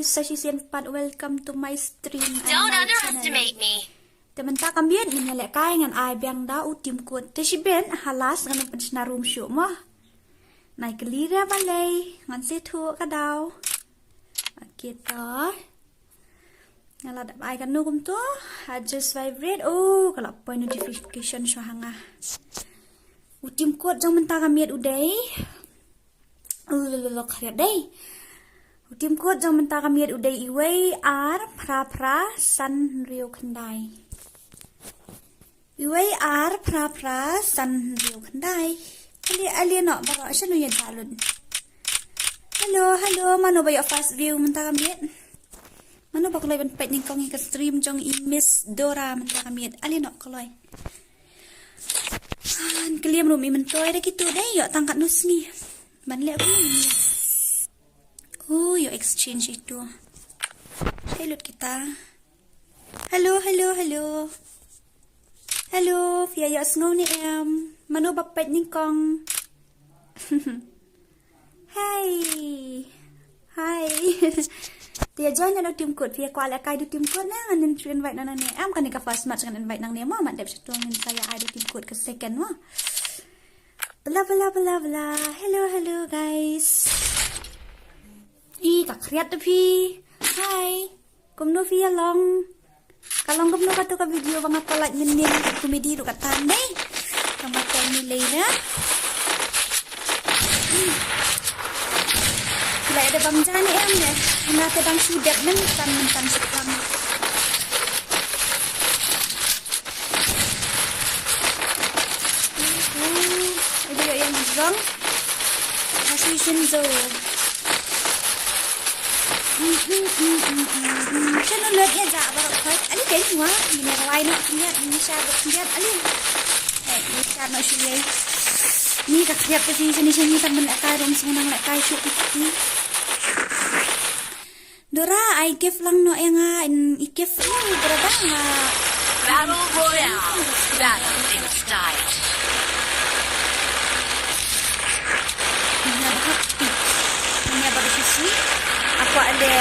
syiemFF, welcome to my stream. Don't underestimate me. Teman tak kambian menyalek kai ngan ai biang da utim kuat. Tesi ben halas ngan penjna room show mah. Nai kelira balai ngan setu kadau. Kita ngala da ai kan nugum tu just vibrate. Oh, kalau point notification so hanga. Utim kuat jang mentah kamiat udai. Lolo khariat dai. Utim kuat jang mentah kamiat udai iwei ar pra san riu khandai. Iwei ar pra san riu khandai. Ali nak bawa sanu yang talun. Hello, mano bayo fast view mentah kamiat. Mano ba kulay ban pet ning kong ka stream jong i Miss Dora mentah kamiat. Ali nak kulay. Kalian rumi mentoy dah gitu deh, yuk tangkat nus ni. Banlek aku ni. Oh, yuk exchange itu. Hello kita. Hello. Hello, via yuk snow ni em. Mano bapet ni kong. Hai. Dia join nak tim code via kuala kai du tim code na ngan invite nang ni am kan ni ka first match ngan invite nang ni ma mat dep situ ngan saya ada tim code ke second ma. Bla. Hello guys. Tak kriat tapi. Hai. Kumno via long. Kalau kumno katu ka video bang apa like nyen komedi ru kata ni. Kamat ni leira. Bila ada bangsa ni em ya. Nak tebang sudah mentan sekarang. Ada yang zong. Khasi Shinzo. Channel lihat ya jak baru kai. Ali kai semua. Ini rawai nak lihat, ini syarat lihat ali. Ini syarat nak syuai. Ni tak siap ke sini teman nak kai rom semua nak kai syuk ni. Dora, I give lang no yang I give lang berapa nggak? Battle Royale. Battle in style. Ini baru sisi. Aku ada.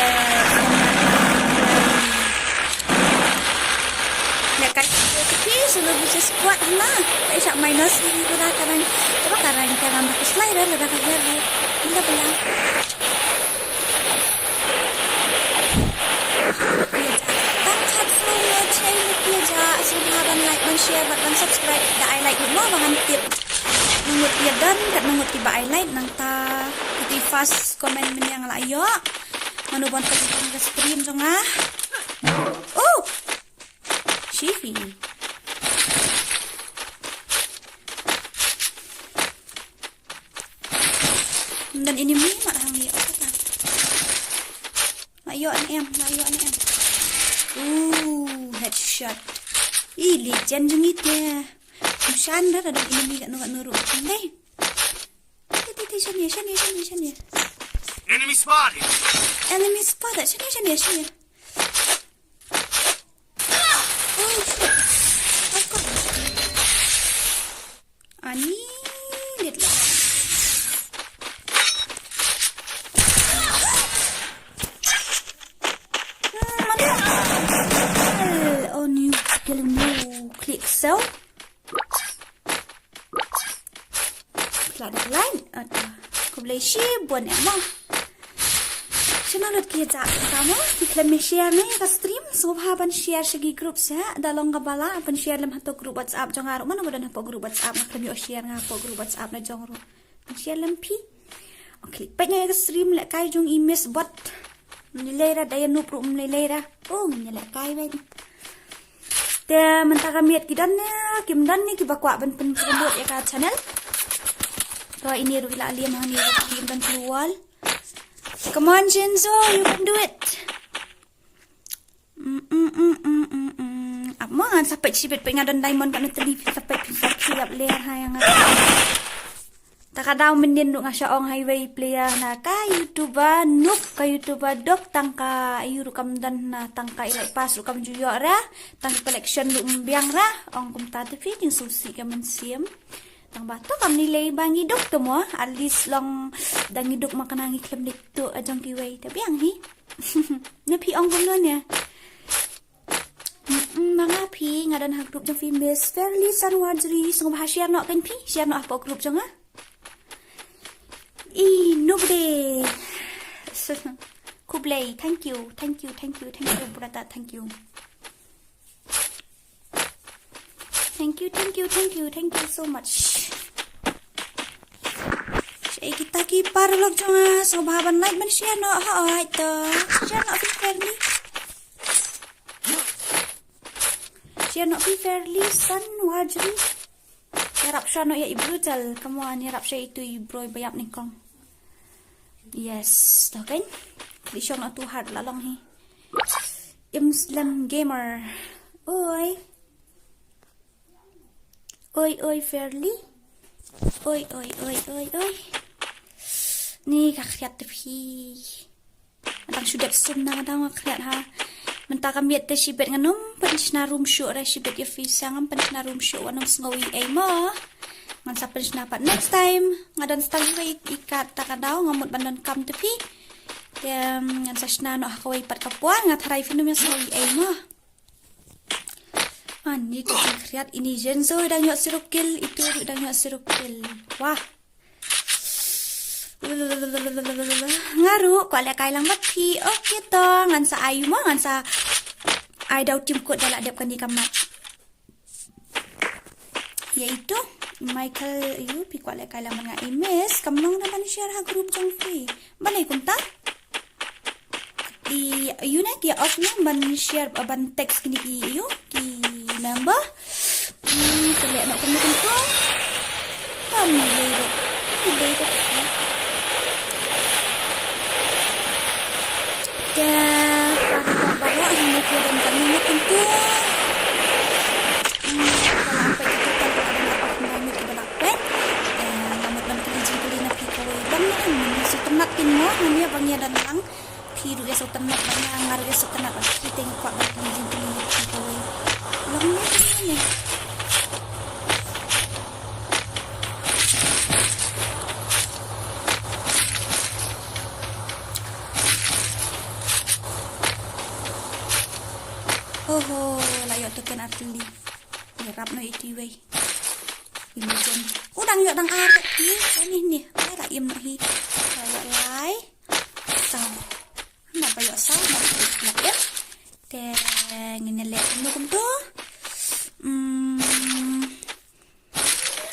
Nak kai tapi selalu bisa squat lah. Tak isap minus ni Dora karang. Apa karang pakai slider Dora kerja. Tidak belang. Like dan share dan subscribe da I like mo bangan tip ngut dia dan kat ngut tiba I like nang ta di fast comment men yang layo manubon ka ke stream jong ah. Oh Shifi dan ini mi mak hang liyo kata layo ni em headshot. Legend jengit dia. Mushan dah ada enemy kat nurut. Hey. Sini. Enemy spotted. Sini. Oh shit. Apa? Ani lihat lah. Klik sel. Klik lain. Kau boleh share buat apa? Channel kita kamu kita share ni ke stream. So haban share segi grup saya. Dalam kabala haban share dalam Hato grup WhatsApp jong aru mana bodan apa grup WhatsApp nak kami share ngapo grup WhatsApp na jong aru. Share lempi. Okay, banyak ke stream lek kai jong email buat nilai ra daya nup rum nilai ra. Oh nilai kai baik. Dia mentah kamiat kidan ni kibakwa ban penbuat ya ka channel. So ini ru ila alien hani kim ban keluar. Come on Jinzo, you can do it. Apa sampai cipet pengadon diamond kan tadi sampai siap leher hayang. Takadaw mendin duk ngasya ong highway player na ka YouTuber nuk ka YouTuber dok tangka ayuru kam dan na tangka ilai pas kam juyo ra tang collection duk mbiang ra ong kum ta TV ning susi ka men siem Tang bato kam nilai bang hidup tu mo. At least long dang hidup makan ngi klem tu ajong kiwei. Tapi yang hi. Nya pi ong kum ya. Mga pi ngadan hak grup jong fi Miss Fairly Sanwajri sung bahasa nok kan pi. Share nok apa grup jong ah. Nobody. Kublai, thank you brother, thank you so much. Saya kita kipar log jong so bahaban like man share no ha to share no fairly san wajri yarap sha no ya ibru jal come on yarap sha itu ibro bayap ni kong. Yes, to kan di show na tu hard la long hi Muslim gamer oi fairly oi ni kakhiat tepi adang sudah sunna adang kakhiat ha mentaka miet te shibet nganum penshna room show ra shibet ya fi sangam penshna room show anong sngowi ai mo ngan sa penshna pat next time ngadan stang ikat takadaw ngamut bandan kam tepi ngan sa shna no hakawai pat kapuan ngat harai finum ya sngowi ai mo ni ko kreat ini jenzo dang yo sirukil itu dang yo sirukil wah ngaru ko le kai lang mat pi okay to ngan sa ayu mo ngan sa ai dau tim ko dala dep kan di kamat yaitu Michael yu pi ko le kai lang nga imes kamnong naman share ha group jong fi balai kunta di yun na dia off na ban share ban text kini ki yu ki Lambha terlihat nak kena kentang kami lebat dan bawa ini kirim kami nak kentang kalau apa itu kalau ada apa kembali kita dapat namun ban keliji kali nak kawai ban ni setenak tinmo namanya bangnya dan lang hiru ya setenak banyak ngar ya setenak kita ngpak ban keliji kali nak kawai longnya ni layo tekan artili yarap no itiwe imujon udang yo dang arep ki ini nih la im no hi layo lai sao na pa yo sao na la ya te ngene le no kum to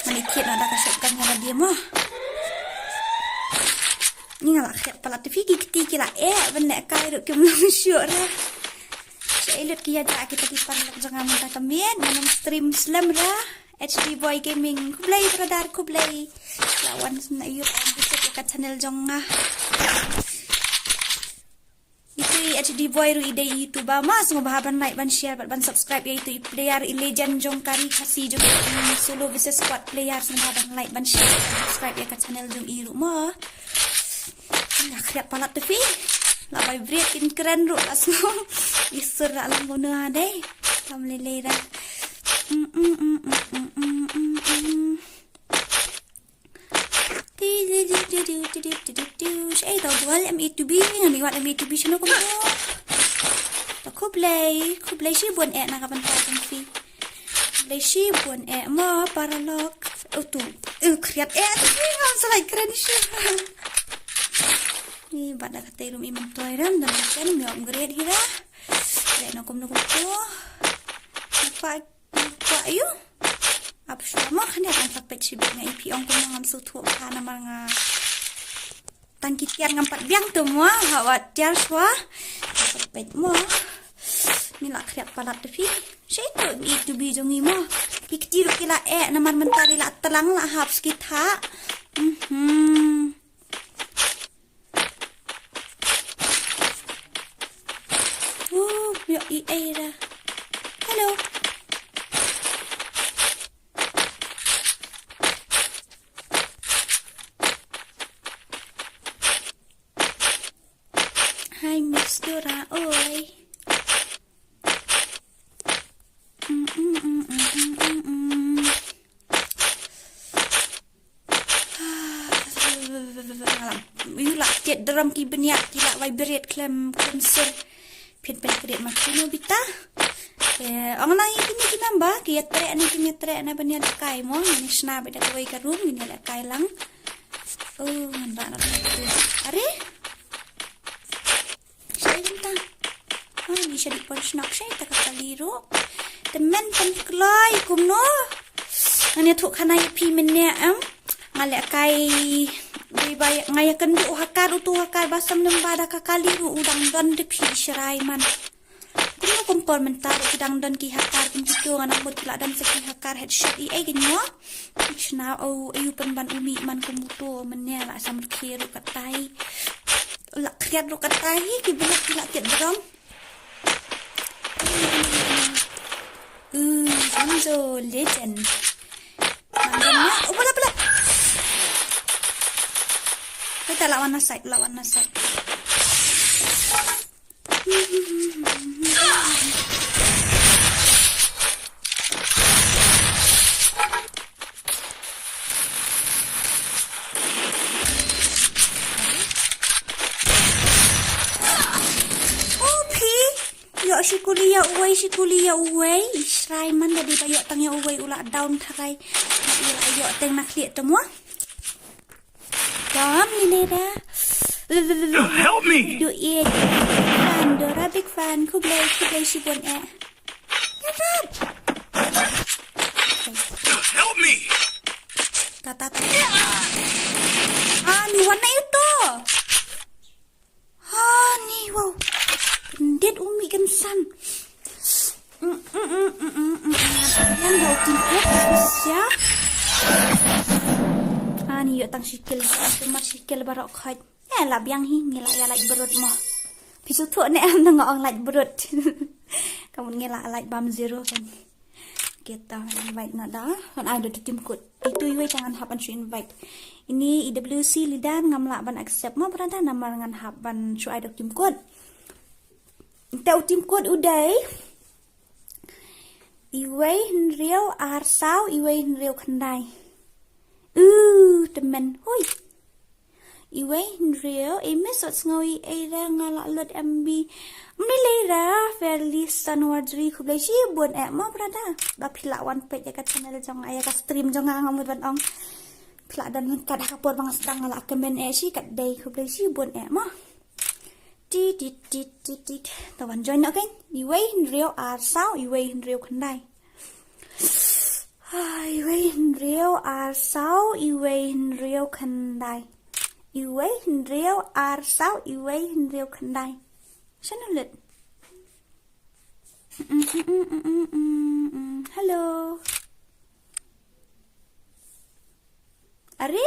manikit na da kasukkan nga dia mo ni ngala khet pala TV kiti kila benek kai ru kim long syuk ra Elit kia ja kita kipar jangan minta kamian dalam stream slam ra HD Boy Gaming kublai radar kublai lawan na iyo ang ka channel jong nga itu HD Boy ru ide YouTube mas ngobahaban like ban share ban subscribe ya itu player legend jong kari Khasi jong solo versus squad player ngobahaban like ban share subscribe ya ka channel jong iru mo nak kriat palat TV la vibrate in keren ru asno isur alam guna deh kam lele dah saya tahu jual MEGHALAYA ngani wat MEGHALAYA sino ko to kublai si buan nak kapan tayo fi kublai si buan mo para log tu kriat salai keren si ni bada kata rum iman toiram dan kan mi upgrade hira le no kom to pa ayo ap shama khane kan sak pet sibik ngai pi ong kom ngam su thu pa na mar nga tangki tiar ngam pat biang tu mo hawat tiar swa sak pet mo ni la kriat palat fi sei to itu bi jongi mo piktir kila na mar mentari la telang la hap skitha yo era hello hi Miss Dora oi tiệt drum ki banyak kila vibrate klem sensor pin pen makino bita ang nang ini kinamba ki tre na banyak kai mo ni sna beda kawai ka room ni la kai lang nganda na are saya bintang ni siya di pon snak siya takaliro temen pen klai kumno ani thuk khanai pi men ne ngale kai bay ngaya kendu hakar utu hakar basam lembada kakali udang don de pi shirai man kuma kompor mentar udang don ki hakar kintu anak mut kila dan seki hakar headshot ai genyo chna au ayu penban umi man kumuto mennya la sam khiru katai la khiat ru katai ki bulak kila tiat drom Sanzo legend mandannya bala kita lawan nasib. Si kuliah uway Israi man dari bayok tangya uway ula down tharai ayok teng nak liat temua Tom ni dah help me do it fan Dora big fan kublai si bon help me tata ni warna itu ni wow pendit umi gemsan yang bau timpuk ya ni yuk tang sikil cuma sikil barok khat lab yang hi ngila ya like berut mo pisu tu ne am nang ong like berut kamu ngila like bam zero kan kita invite na dah kan ada di tim kod itu iwe jangan hapan su invite ini IWC lidan ngamla ban accept mo berada nama ngan hapan su ada tim kod tau tim kod udai iwe henriau arsau iwe henriau khandai temen hoi iwe henriau emisot ngawi era ngala lot MB milera fairly sanwadri kublai si buat mo berada ba pilawan page ka channel jong aya ka stream jong ngamut ban ong pila dan kad hapor bang sedang ngala kemen si kat dai kublai si buat mo tit tawan join okay iwe henriau arsau iwe henriau khandai iwe henriau arsau iwe henriau khandai iwe henriau arsau iwe henriau khandai sana lit hello are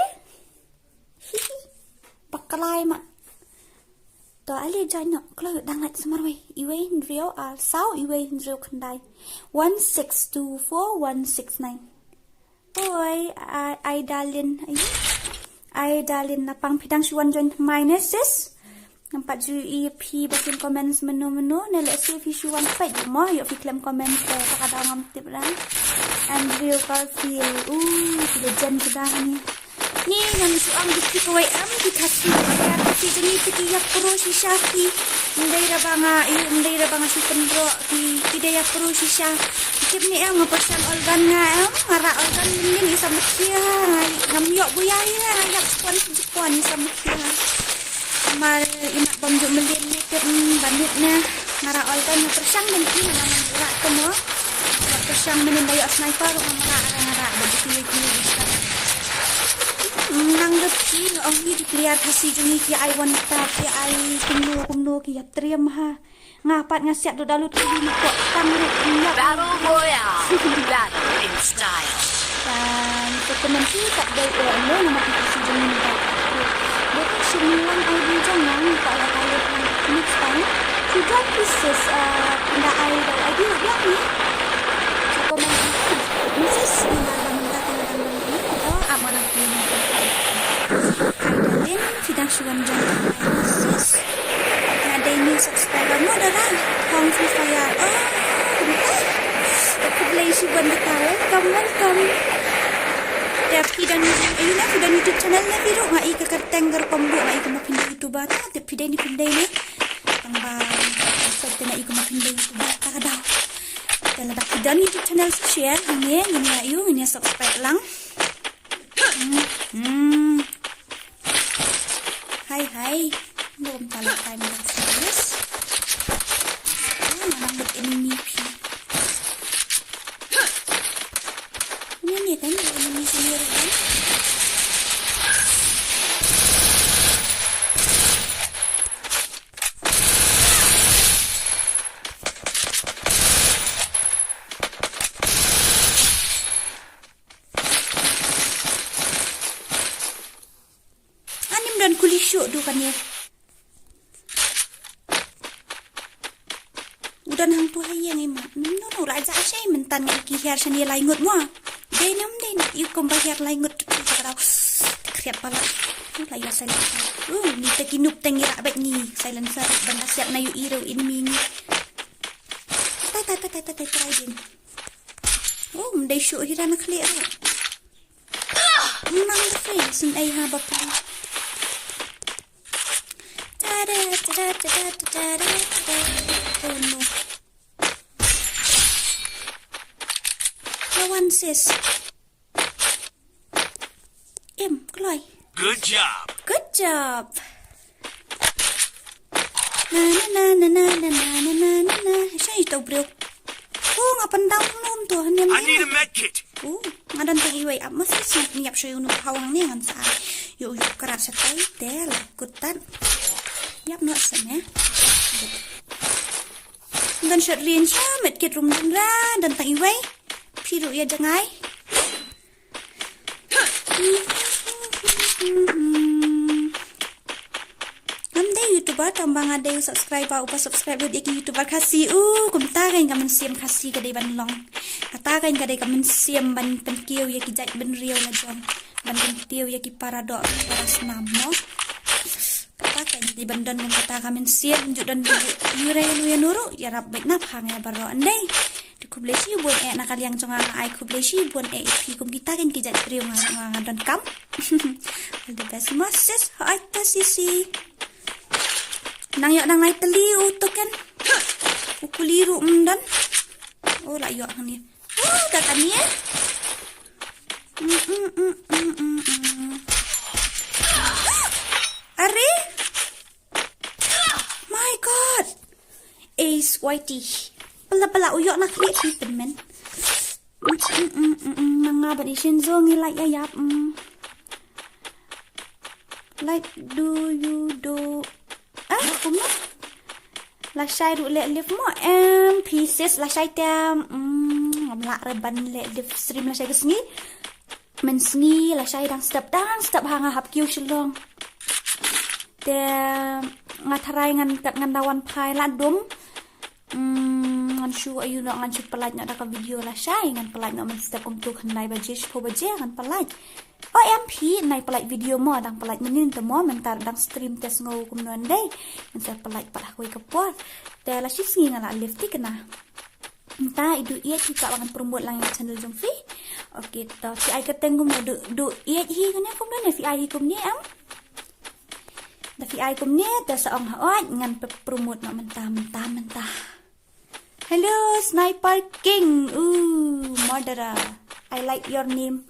pakalai mak to ali join kalau dang like semarway iwe henriau arsau iwe henriau khandai 1624169 oi ai dalin na pang pidang si 1 minus sis nampak ju EP basin comments menu na let's see if you want fight mo yo fi claim comment ka kada ngam tip lang and real Garfield legend kedang ni nang suang di kawai di Khasi kasi jeni tiyak pro si Shaki ndai ra banga si pendro di daya pro si Shaki tip ni ang persen organ nga ngara organ ni sama kia ngam yok buyaya yak spon sama kia mal inak bamju melin ni tip bandit na ngara organ na persang dan ki na nang urat ko mo persang menin dayo sniper ngara begitu nang depi ong ni dikliar Khasi jungi ki ai wan ta ki ai kumno ki ya triam ha ngapat ngasiat do dalut ki ni kok tamruk ya Battle Royale. Battle in style. dan komensi kat dai no nama Khasi jungi ni ta betul semua ai di jangan kalau next time juga pieces nda ai di dia ni komensi Mrs. amanah ini Kaidalin sidang suwan jang sis ada ini subscriber mo dah Hong Free Fire aku play si buat kita welcome Tapi dan ayun na dan YouTube channel na biro nga ikakarteng gar pambu nga ikumapinda YouTube ta tapi dai ni pinday ni tambah sabte na ikumapinda YouTube ta daw. Dala dak dan YouTube channel share ngene ngene ayu ngene subscribe lang. Hai. Belum tala time lang serius. Nang enemy pi. Ini kan enemy sendiri kan. Anim dan kulisuk tu kan ya. Udah hang tu hayang emak. No raja asy mentan ki hiar seni laingut mo. Denam den you kombayar laingut tu kalau kriat pala. La ya silent. Ni tekinup tengira abet ni silencer benda siap na you iro enemy ni. Tai din. Mendai syuk hira nak clear. Nang fe sin ai ha bak. Oh no. Lawan sis. Keloy. Good job. Good job. Na. Siya ito bro. Ngapan daw nom to. I need a med kit. Ngadan tang iway up. Masih siap niap siya yung hawang niya. Ngan saan. Yung keras sa tayo. Del. Kutan. Yap no sen ya. Dan shot rin siya. Med kit rum dun ra. Dan tang iway. Piru ya jangai. Namde YouTuber tambang ada yang subscriber upa subscribe dia ke YouTuber Khasi. Kumta kan kamen siem Khasi kadai ban long. Kata kan kadai kamen siem ban penkiu ya ki jait ben riau la jon. Ban penkiu ya ki paradok para senam no. Kata kan di bandan yang kata kamen siem juk dan yure ya nuru ya rap baik nap hang ya baro andai. Kublesi buat nakal yang congang ai kublesi buat pi kum kita kan kijat priu ngang dan kam. The best masses haita sisi. Nang yok nang nai teli utuk kan. Ukuliru dan. La yok ni. Dah kan ni. Are? My God. Ace Whitey. Pala uyok nak lihat kita men. Manga beri shenzo ngilai ayap. Like do you do? Kuma? Lasai ru let live mo pieces lasai tem. Ngamlak reban let live stream lasai kesni. Men sni lasai dang step hanga hap kiu shilong. Te ngatarai ngan dawan pai ladum. Ngan syu ayu nak ngan syu pelaj nak dak video lah syai ngan pelaj nak men step untuk handai bajish po baje ngan pelaj OMP nai pelaj video mo dang pelaj menin te mo mentar dang stream test ngau kum non dai men sa pelaj palah koi kepor te la shi singa la lefti kena entah idu ia kita akan promote lang yang channel jong fi okey to si ai ketengum do ia hi kena kum non fi ai kum ni da fi ai kum ni te saong haot ngan promote nak mentah Hello, Sniper King. Murderer. I like your name.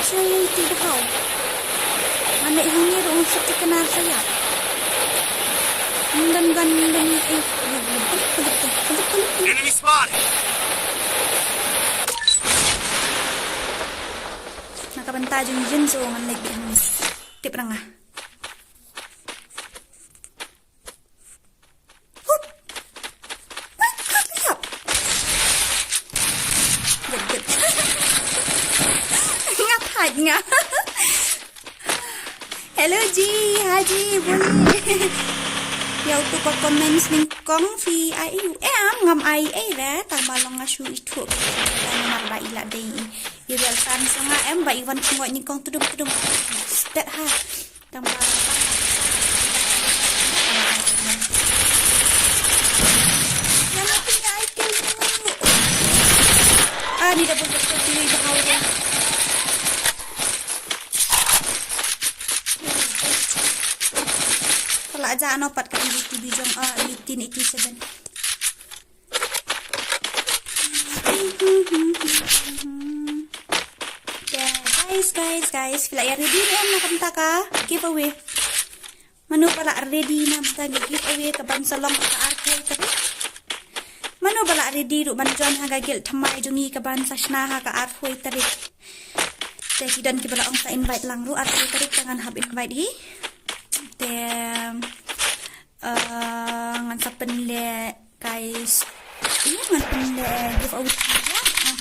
Saya tidak tahu. Anak ini orang seperti kenal saya. Dan Enemy spotted. Nakabanta yung Jinzo ang like ang tip ranga. Nga. Hello Ji, Haji, boleh. Yaw tu ko comments ning kong fi ai ngam ai ra tambah long asu itu. Nama ba ila dei. Irial san sanga ba iwan ngoi ning kong tudum. Stat ha. Tambah la aja no pat ka YouTube jong 1887. Guys, fila ya ready na nakanta ka giveaway. Mano pala ready na basta giveaway ka ban salong ka arcade ka. Mano pala ready ru ban jon ha gagil thamai jungi ka ban sa shna ha ka arcade tarik. Te kidan ki bala ong sa invite lang ru arcade tarik jangan hab invite hi. Te ngan sa penle guys. Ini ngan penle giveaway.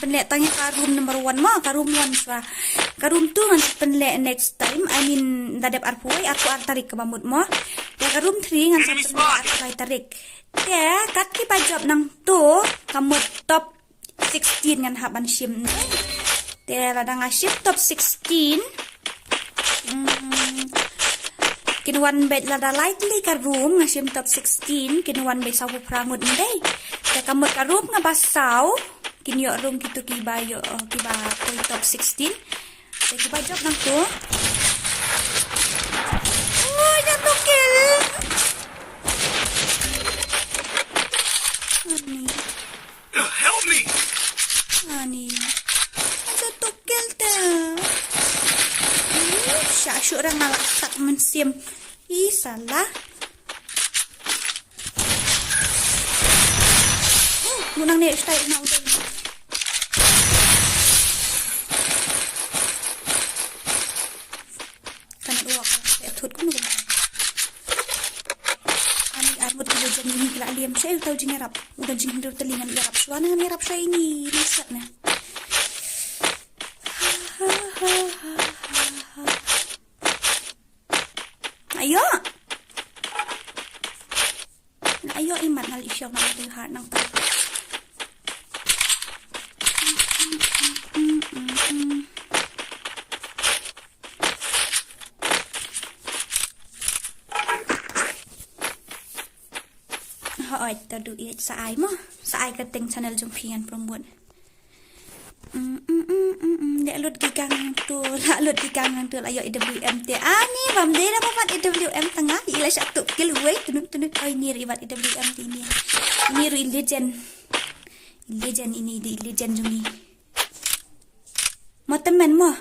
Penle tanya ka room number 1 ma ka room 1 swa ka room 2 ngan penle next time I mean dadap arpuai aku tarik ke bamut mo ya ka room 3 ngan penle arpuai tarik ya kat ki pajab nang tu kamu top 16 ngan haban shim ya ladang ship top 16 kinuan bet lada likely ka room ngashim top 16 kinuan bet sawu pramut ndai ya kamu ka room ngabasaw kinyo room gitu kibayo kiba top 16 saya kiba job nang tu oh jatuh kill Help me! Ani jatuh kill ta syuk orang nalak mensim salah gunang ni style na udah liam saya tahu jingerap udah jingerap telingan garap suana ngerap saya ini masak nah ayo nah ayo imat nal isyaw nang tuhan nang tu tadu i sa ai mo sa ai ka teng channel jong phian promote de lut gigang tu la lut gigang tu la yo IWM te ani bam de na papat IWM tengah ila satu kill way tunuk oi ni ribat IWM ti ini ru legend ini di legend jong ni mo temen mo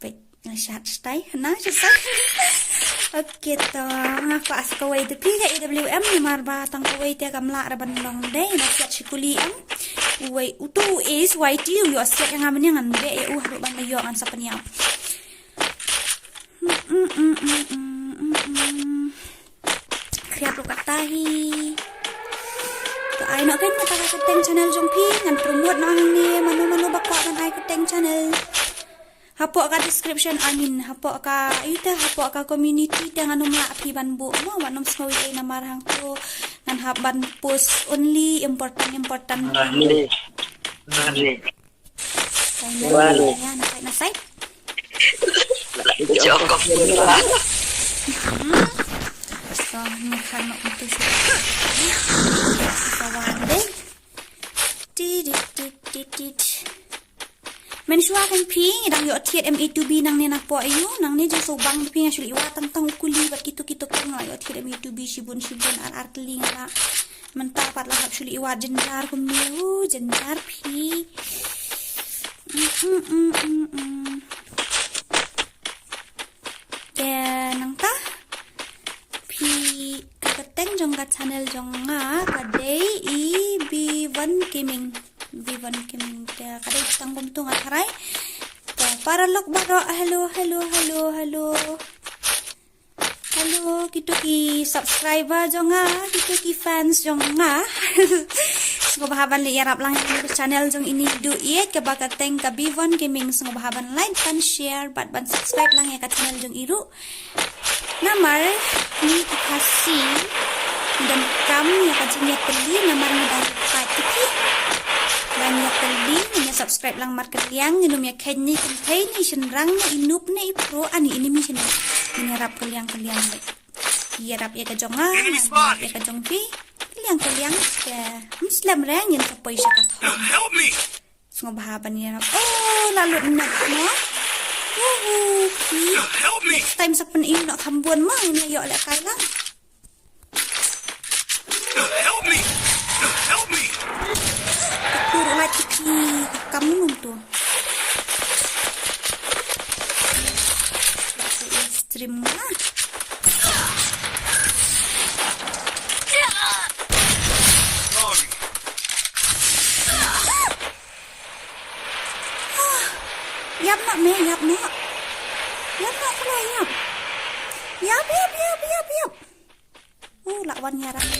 wait na shot stay na shot Oke to, ngapa as kawai tu tiga IWM ni marba tang kawai tiga kamla raban long day na siat sikuli am. Wai utu is YTU yo siat yang aman yang ande haru ban yo an sapanya. Kriap lu katahi. To ai no kan kata keteng channel jongpi ngan promote nang ni manu bakwa kan ai keteng channel. Hapok ka description amin hapok ka community dengan nomor api ban bu mo manom sawi ay na marhang ko nan haban post only important Rani ya na site Jokok so nakano ito siya sawande Mensua kan ping dang yo tiet ME2B nang ni nak po ayu nang ni jo sobang ping asuli wa tentang kuli bat kitu kan yo tiet ME2B sibun ar teling la mentapat lah asuli wa jenjar kumiu jenjar pi dan nang ta pi kateng jong ka channel jong nga kadai B1 gaming dia kadai tanggung tu ngarai para lok baro hello gitu ki subscriber jonga gitu ki fans jonga Sungguh bahaban li yarap lang yung channel jong ini duit kabakateng ka B1 gaming sungguh bahaban like dan share ban subscribe lang ya ka channel jong iru namar ni Khasi dan kamu ya ka jinya peli namar ni dari patiki dan ya peli ni subscribe lang mar kaliang inum ya Kynthei ni shenrang na inup na ipro ani ini mi shen yarap kaliang yarap ya ka jonga ya ka jongpi kaliang ya Muslim rang yang kapoi siya kathong Help me! sungguh bahaban niya oh lalu nak no Help me! Next time sa panin nak kambuan mo, inayo ala kay lang. Help me! Help me! Puro like ki kamu to. Stream na. Sorry. Yap nak me, yap nak. Yap nak pula yap. Yap. Lawan nyarang.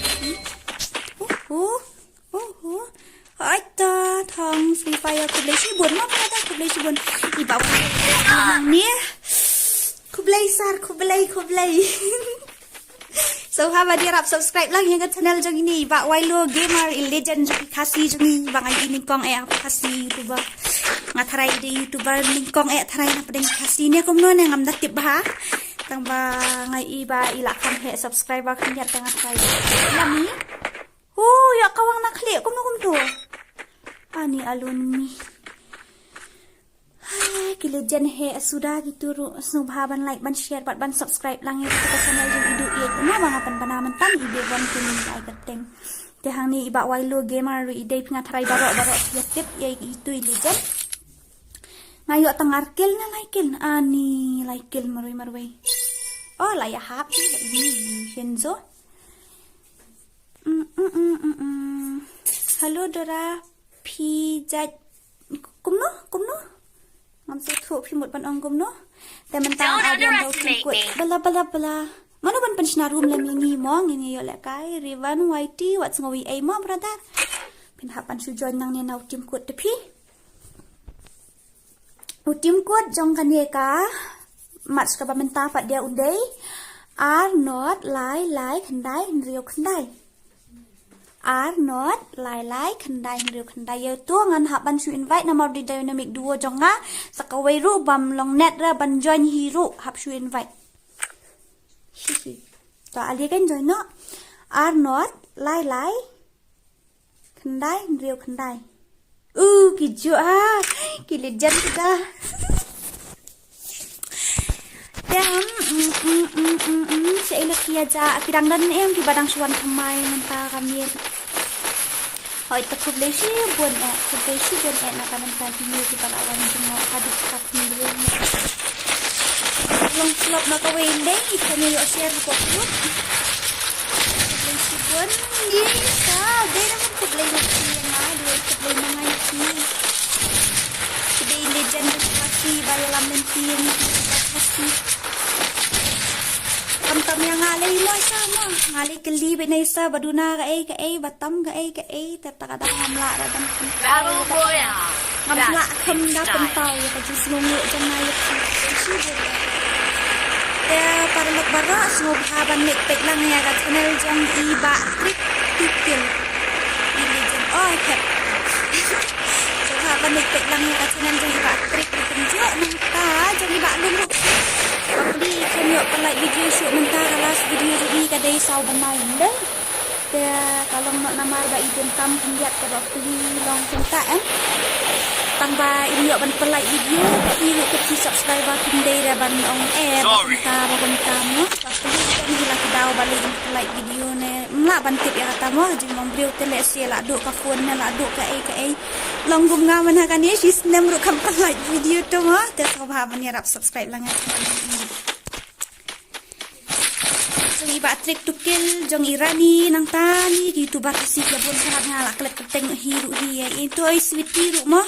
Hato, thong Free Fire Kublai Shibun. Apa kata Kublai Shibun? Di bawah ni. Kublai. So, haba dirap subscribe lang yung channel jong ini. Ba Wailo Gamer Legend jong Khasi jong ini. Ba ngay iningkong apa Khasi YouTuber. Ngataray di YouTuber ningkong taray na padeng Khasi ni akum noon ngam datip ba? Tang ba ngay iba ilakam he subscriber kan yat tang taray. Lami. Ya kawang nakli kum tu. Ani alun mi. Kilejan he sudah gitu subhaban like ban share ban subscribe lang ya kita channel jeng idu iya kuma bang apan panaman tan ide wan kuning ay gateng tehang ni iba Wailo Gamer ide pingat haray barok ya tip ya itu ilejan ngayo tang arkil na laikil ani laikil marway oh la ya happy ini Shenzo Halo Dora pijat kumno ngam se thu phimut ban ongum no te mentang adian dau kut bala mana ban pensinar room lem lingi mong ini yo le kai rivan whitey what's ngowi ai mo brother pin hapan su join nang ne nau tim kut te phi utim kut jong kan ye ka mat ska ba menta fat dia undai are not lai khandai rio khandai are not lai khandai rio khandai yo tu ngan hap ban su invite na mau di dynamic duo jonga sakawai ru bam long net ra ban join hero hap su invite to ali kan join no are not lai khandai rio khandai kijo ki legend kita Dam Seilak kia ja Kirang dan em ki badang suan kamay Manta kami Hoy ta kublai si buon na kanan ta kini kita lawan semua aduk kapindro long slop na kawende kita ni yo share ko ko kublai si buon ni sa de na kublai na siya na kublai na ngai ki Today legend Khasi bayo lamen tin Khasi Tam yang ngalay lo sama ngalay keli benesa baduna ka ay batam ka ay tatakada ngamla ra dan Battle Royale. ngamla kam da pentau ka jus nongo janay si para magbara so haban nek pek lang ya ka channel jang iba tikil legend kep so haban nek pek lang ya ka channel jang iba penjo nang ta jang iba lumuk Pabli kami akan like video shoot mentara last video ini kadai sau banai deh. Dia kalau nak nama ba idem tam pendiat ke beli long cinta Tambah ini ban like video ini ke subscriber Kynthei dah ban ong kita ban kamu. Pabli kami hilang kedau balik like video ne. Mla ban tip ya kata mo jing mong beliau telesi la duk ka phone na la duk ka ai. Long gum nga man hakan ye sis nem ru kam like video tu mo. Te sobha ban ya rap subscribe lang Iba trik tukil jong irani nang tani gitu batasi ya bon sangat ngalak lek keteng hiru dia itu ai sweetie ru mo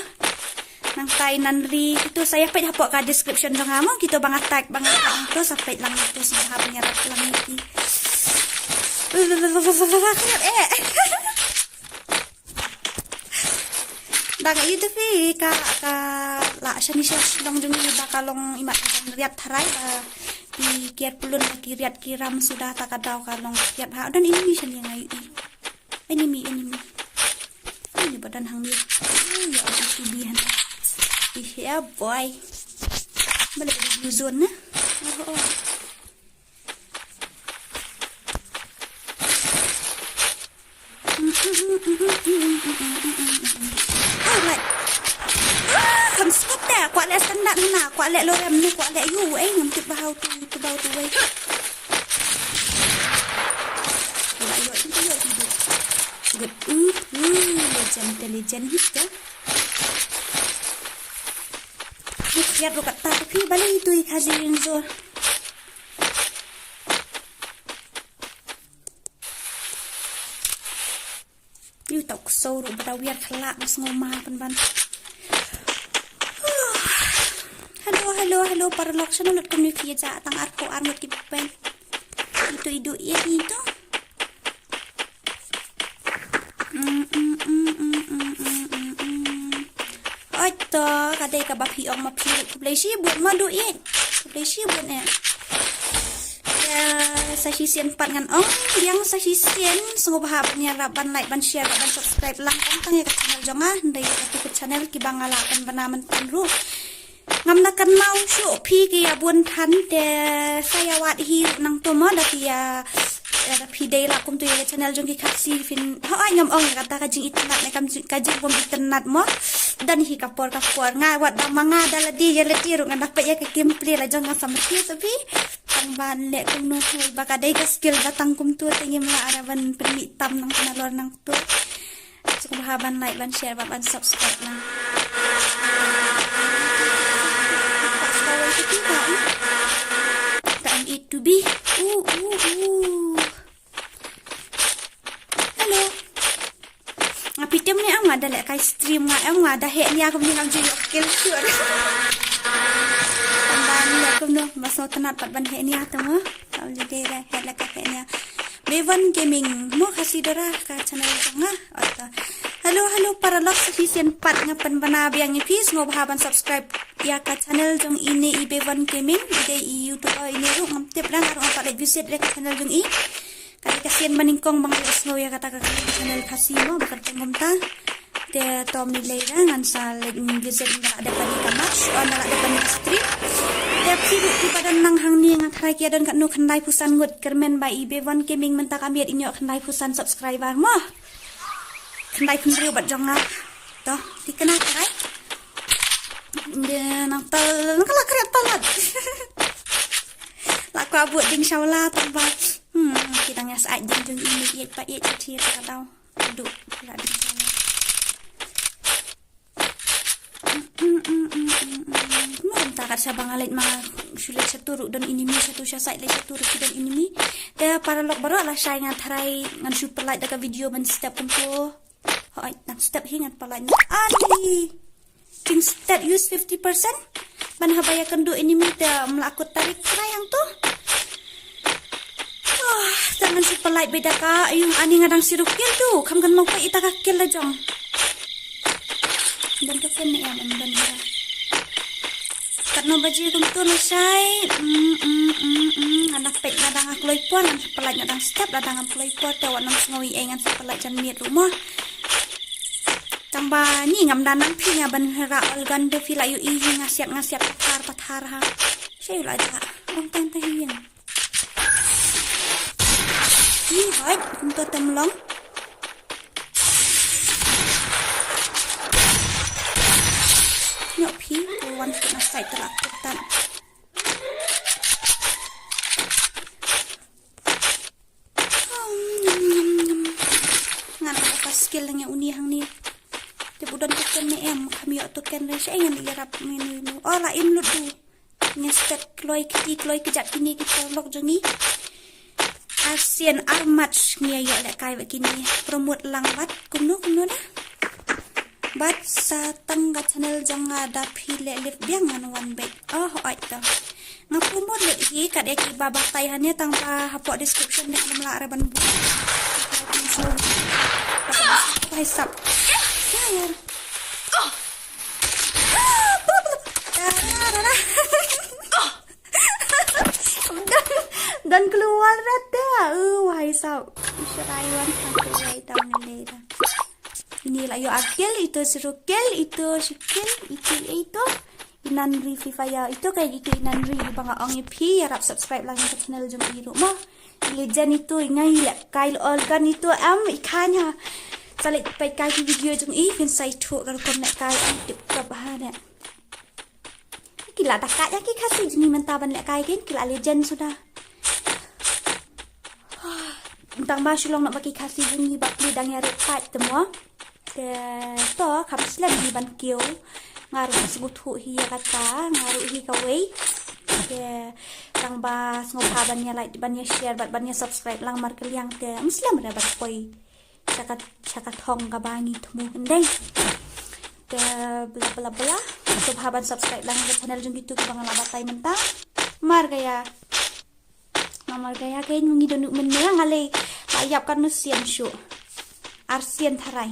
nang tai nanri itu saya pet hapok ka description jong amo gitu bang tag itu sampai lang itu sahab nyarap lang iki Daga itu fi ka la shani long jong iba kalong imat riat tharai di kiat pulun lagi riat kiram sudah tak ada kalong kiat ha dan ini mission yang ini ini badan hang dia ya ada tubihan ya boy balik di zone na alright kan skop dah kuat kuat lek standar na, kuat lek lorem ni, kuat lek you ngam tip bahau tu bau tu wei. Lah yo itu yo tu. Good. Legend hit ya. Lihat lo kata tapi balik itu Khasi Rinzo. You tak kusau ru berawiar kelak mas ngomah pan. Halo para loksan ulit komunikasi ja tang arko arnot kipen. Itu idu ya itu. Oito kadai ka bapi ong mapi kublesi buat madu in. Kublesi buat ya. Sa sisien pat ngan ong yang sa sisien sungguh bahap raban like ban share ban subscribe lang tang ya channel jonga ndai ka channel ki bangala kan banaman tanru. Ngam na kan mau syu pi ki ya bun tan de saya wat hi nang to mo da ki ya da pi dei la kum tu ya channel jong ki Khasi fin ha ngam ong kata ka jing internet ne kam ka jing bom internet mo dan hi kapor nga wat da manga da la di ya le tiru ngan dapat ya ke gameplay la jong sama ki tapi tang ban le kum no hoi ba ka dei ka skill datang kum tu tengim la araban permit tam nang channel nang tu cukup haban like ban share ban subscribe na. To be hello ngapitem ni ang ada lek kai stream nga ang ada he ni aku ni ngam ji skill sure tamban ni aku no maso tanat pat ban he ni atama au jadi dah he lek he ni Bevan Gaming mo Khasi Dora ka channel nga ata halo para lok sufficient pat ngapan banabi ang ipis ngo bahaban subscribe ya ka channel jong ini Bevan Gaming de YouTube ini ru ngam tip lang arong pat visit le ka channel jong i kali kasian maningkong bang snow ya kata ka channel Khasi mo bakal tengomta de tom ni leira ngan sa visit na ada pani kamas on na ada pani stream de pibu di badan nang hang ni ngat hai kia dan kat nu khandai pusan ngut kermen ba Bevan Gaming menta kamiat inyo khandai pusan subscriber mo khandai kundriu bat jong na to dikena kai de nang tal kala kret talat la kwa buat ding shaula tamba kita ngas ai jeng ini ye pa ye chi ta tau duk la ding sana tak shabang alit mga sulit sa turuk dan inimi satu sya site sa turuk dan inimi de para lok baru ala shay ngan tharai ngan super light daga video man step kumpo hoi nak step hingat pala ni ani king step use 50% man habaya kendo inimi de melakut tarik sayang tu jangan super light beda ka yung ani ngadang sirukil tu kam kan mau pa itaka kill la jong dan to ken ni am dan no baji kum tu no sai anak pek nadang ak loi puan pelaj nadang step nadang am loi puan te wanang ngoi engan pelaj jan miet rumah tambah ni ngam danang pi ngaban hera organ de fila yu i ngasiap pathar ha sei la ja ong tang ta hien ni hai kum tu temlong nyok pi wan kena site telak tetan ngan apa skill nya uni hang ni te budan token ni em kami yo token re sai ngan irap menu oh la im lut tu nya step kloi kejap ini kita log jengi asian armat nya yo lek kai begini promote langwat kuno dah bat sa tangga channel janga da phile lip biang an one bag oh oi ta ngapumod le hi kad ek babak taihannya tangpa hapok description nek namla araban bu so pai sap dan keluar rata wahai sau isyraiwan pakai tahun ini dah. Ini lah yo akil itu serukil itu sikil itu inanri FIFA ya itu kayak gitu inanri bang ong pi harap subscribe lagi ke channel jom biru mah legend itu ngai lah kail organ itu ikannya salit pai kai video jom i fin sai thu kalau kon nak kai tip ka bahan ya Kila takat ya ki Khasi jenis mentah ban lek kai kan kila legend sudah. Tang ba shulong nak bagi Khasi jenis bak li dang red part temua. De to kapis lem di ban kio. Ngaruh sebut hu hi kata ngaruh hi kawai. De tang ba ngopa ban ya like ban ya share ban ya subscribe lang mar kaliang te muslim ra bat koi. Cakat hong kabangi temu endeng. De bla sahabat subscribe lang ke channel jung gitu ke bangal abatai mentah mar gaya kain mungi donuk menang ale ayap kan nusian syu arsian tharai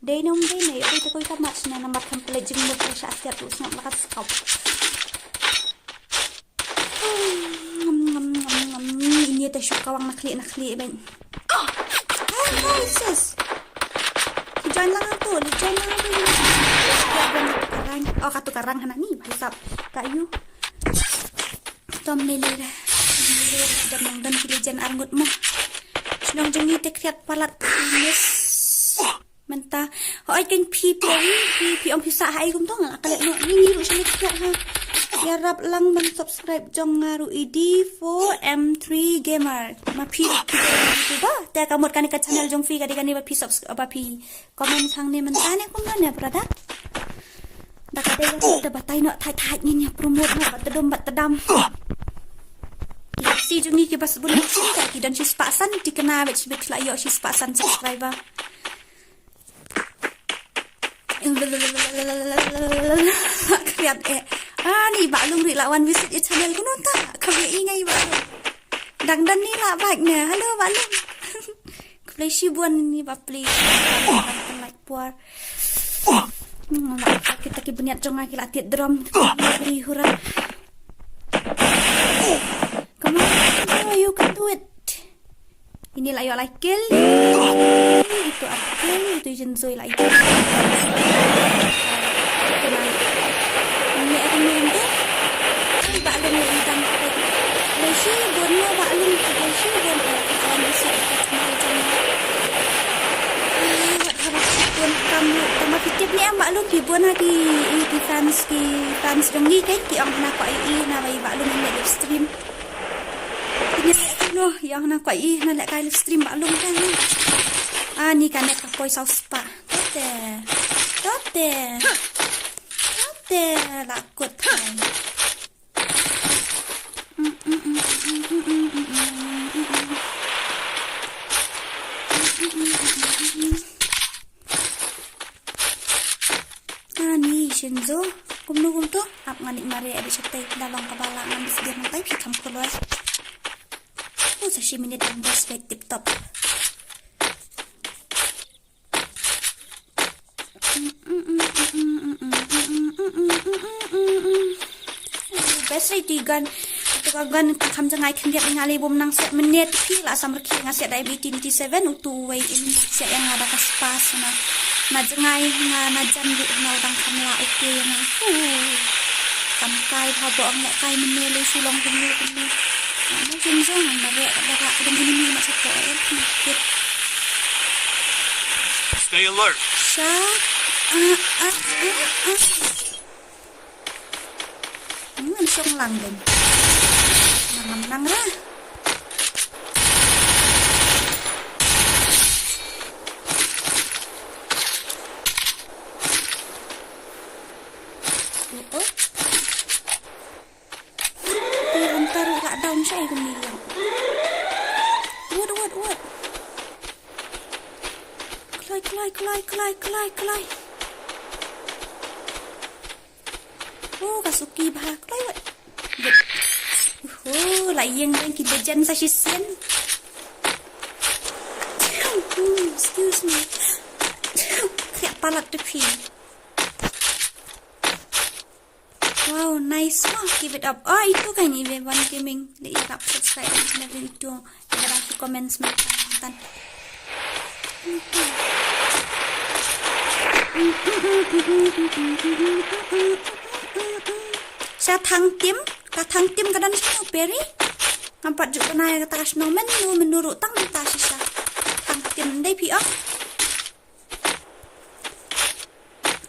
dei nom dei ne ai to koi tamat na nambar template jung mo sa asyat tu snap lakat skop ini ta syu kawang nakli ben sis jangan lang tu oh katu karang hana ni hisap kayu tom lele dan kilijan arngut mo shnong jengi te kriat palat yes mentah oi kan pi om pisa hai kum tong kalek no ni ru sini kriat ha ya rap lang man subscribe jong ngaru id 4m3 gamer ma pi ba te kamot kan ka channel jong fi ka digani ba pi subscribe ba pi comment sang ni mentah ne kum na brada Dah batai nak thai ni promote nak bat tedam. Si jungi ke bas bulan cinta ki dan si spasan dikena wet sebet la yo si spasan subscriber. Kriat ni baklung ri lawan visit di channel ku nonta. Kau ingai ba. Dang dan ni la baik ne. Halo baklung. Play si buan ni ba play. Like puar. Kita beniat jong lagi latih drum beri huran. Come on, you can do it. Inilah yo like kill. Itu artikel itu jenzoi lagi. Ini akan menunggu. Baklum yang tang. Lesi bonno baklum lesi bonno akan bisa kamu tama fitip ni ang baklum ki buan di fans dongi kan ki ang na kwai na bai baklum na live stream ini no yang na kwai na lek live stream baklum kan ni kan ek koi saus pa tote lakut hai Shenzo, kumno to, ap nganik mari ada cetai dalam kepala ngambis dia nantai hitam keluar. Oh, 1 minit dan bos baik tip top. Best tigan. Gan kam jangai kendiat ngali bom nang set menit pi la samar ki ngaset dai BT7 utu wai in set yang ada kaspas na jangai na jan bu na udang kamla oke na kam kai pha bo ang kai menele sulong kemu na jing jong na ba dem ini ma sat ko Stay alert. Sha song lang din. Nang ra. Antar rak down saya kemilang. What? Kelai. Oh, kasuki bah kelai wat. Oh, layang dan kita jan sa sisen. Excuse me. Kayak palat tepi. Wow, nice mah. Give it up. Oh, itu kan ni One Gaming. Lihat subscribe channel itu. Ada komen semangat. Saya thang tim kadan sino peri. Nampak juga na kata shnong menurut tang ta sisa. Thang tim dai pi ah.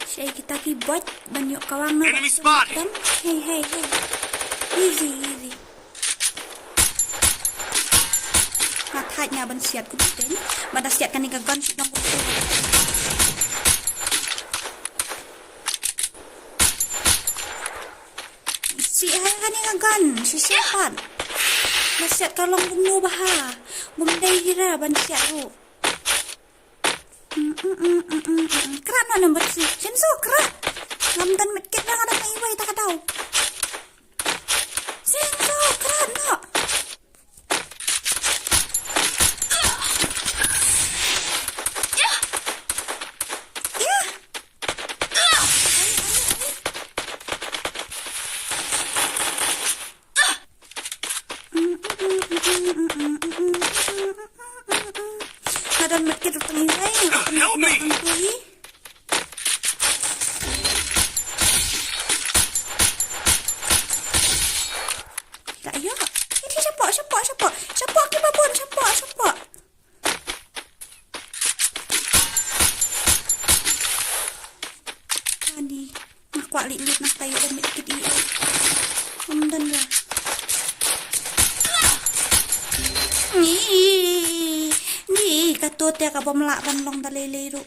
Saya taki bot banyak kawang na. Enemy spotted. Kan? Hey. Easy. Thạch nhà bên siết cũng đến mà đã siết cái này cái con chị trong si hai cái này cái con si siapa mà siết cái lông bung nô baha bung đây kira bên siết ru kerat mana number si senso kerat ngam dan medkit dah ada mai wai tak tahu senso kerat no. Dan medkit tengah ini Help me. Tak ya. Ini siapa ke babon siapa. Tadi nak kuat lit nak tayo dan medkit ini. Kemudian lah. Ni katut ya ka bomla ban long dalele ru.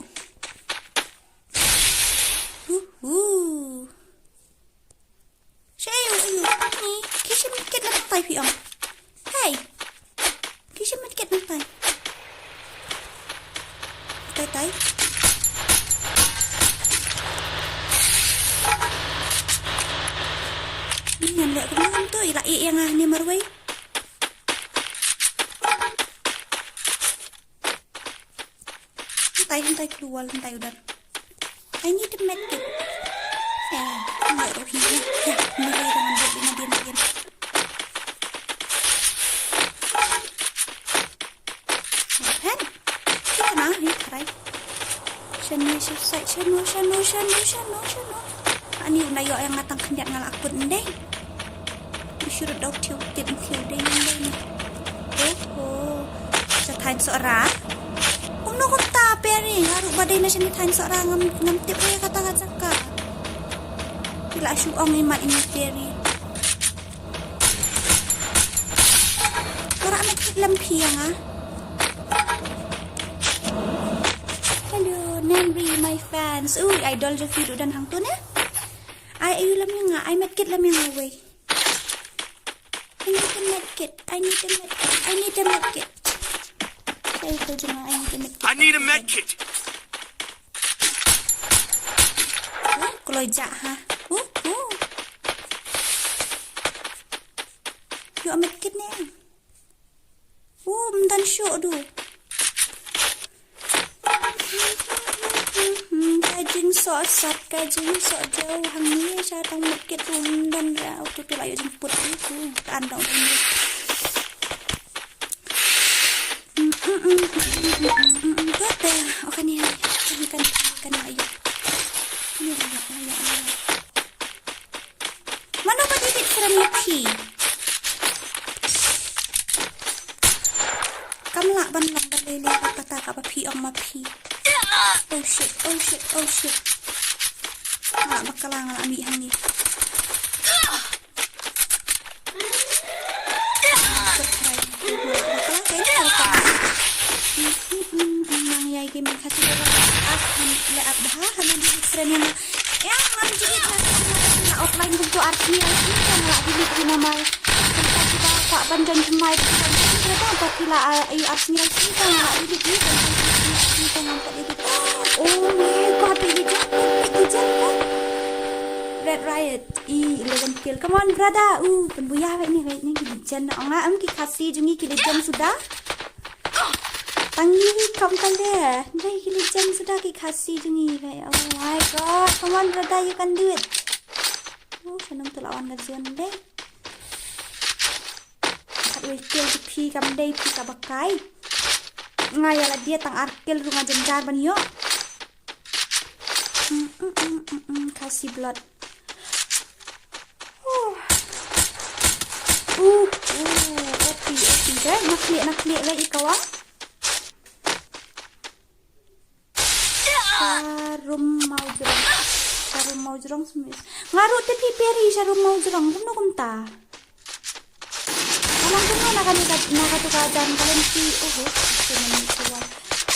Sayo ni kisah medkit nak tay pi om. Hey. Kisah medkit nak tay. Tay. Ni ndak kemana tu ila yang ni marwai. Hentai keluar, hentai udah. I need to make it. Enggak rohnya. Ya, mulai dengan dia. Kan? Kita nah, ni tarai. Shano. Ani unai yo yang natang kenyak ngal akut ndeng. Disuruh dau tiu deng ni. Oh. Setain seorang. Kung ta peri harus badai na siya ni tahan seorang ngam tip ya kata-kata ka. Bila syuong imat ini peri. Kara amat lampi yang Hello, Nanri, my fans. Idol je video dan hang tu na. Ayu lam yang I medkit lam yang away. I need a medkit. I need a med kit. Kalau jak ha. Yo med kit ni. Dan syok du. Kajing sok jauh hang ni saya tang med kit dan ra tu layu jemput itu andong ni. Betul. Oke nih. Kan ayo. Ini ayo. Mana pa dikit from pi? Kamla ban lang dalili kata ka pa pi ang mapi. Oh shit. Bakalangan ambil hang ni. Game Khasi Dora akan lihat dah hanya di friend yang menjadi na offline untuk artinya kan lagi di nama kita Pak Bandan Jemai kita dapat pila artinya kan lagi di kita nampak di oh my god ini jangan Red Riot 11 kill come on brother penbuya ini jangan orang ki Khasi jungi ki legend sudah Tangi kam kale. Dai kilijan sudah ki Khasi jungi kai. Oh my god. Come on brother, you can do it. Senang tu lawan nazion deh. Kat wekil di pi kam dai pi ka bakai. Ngayala dia tang arkil runga jenjar ban yo. Khasi blood. Opi deh. Nak lihat lagi kawan. Rum mau jalan Syarum mau jerong semis. Ngarut te piperi syarum mau jerong kuno kumta. Alang kuno nak tu kajan kalian si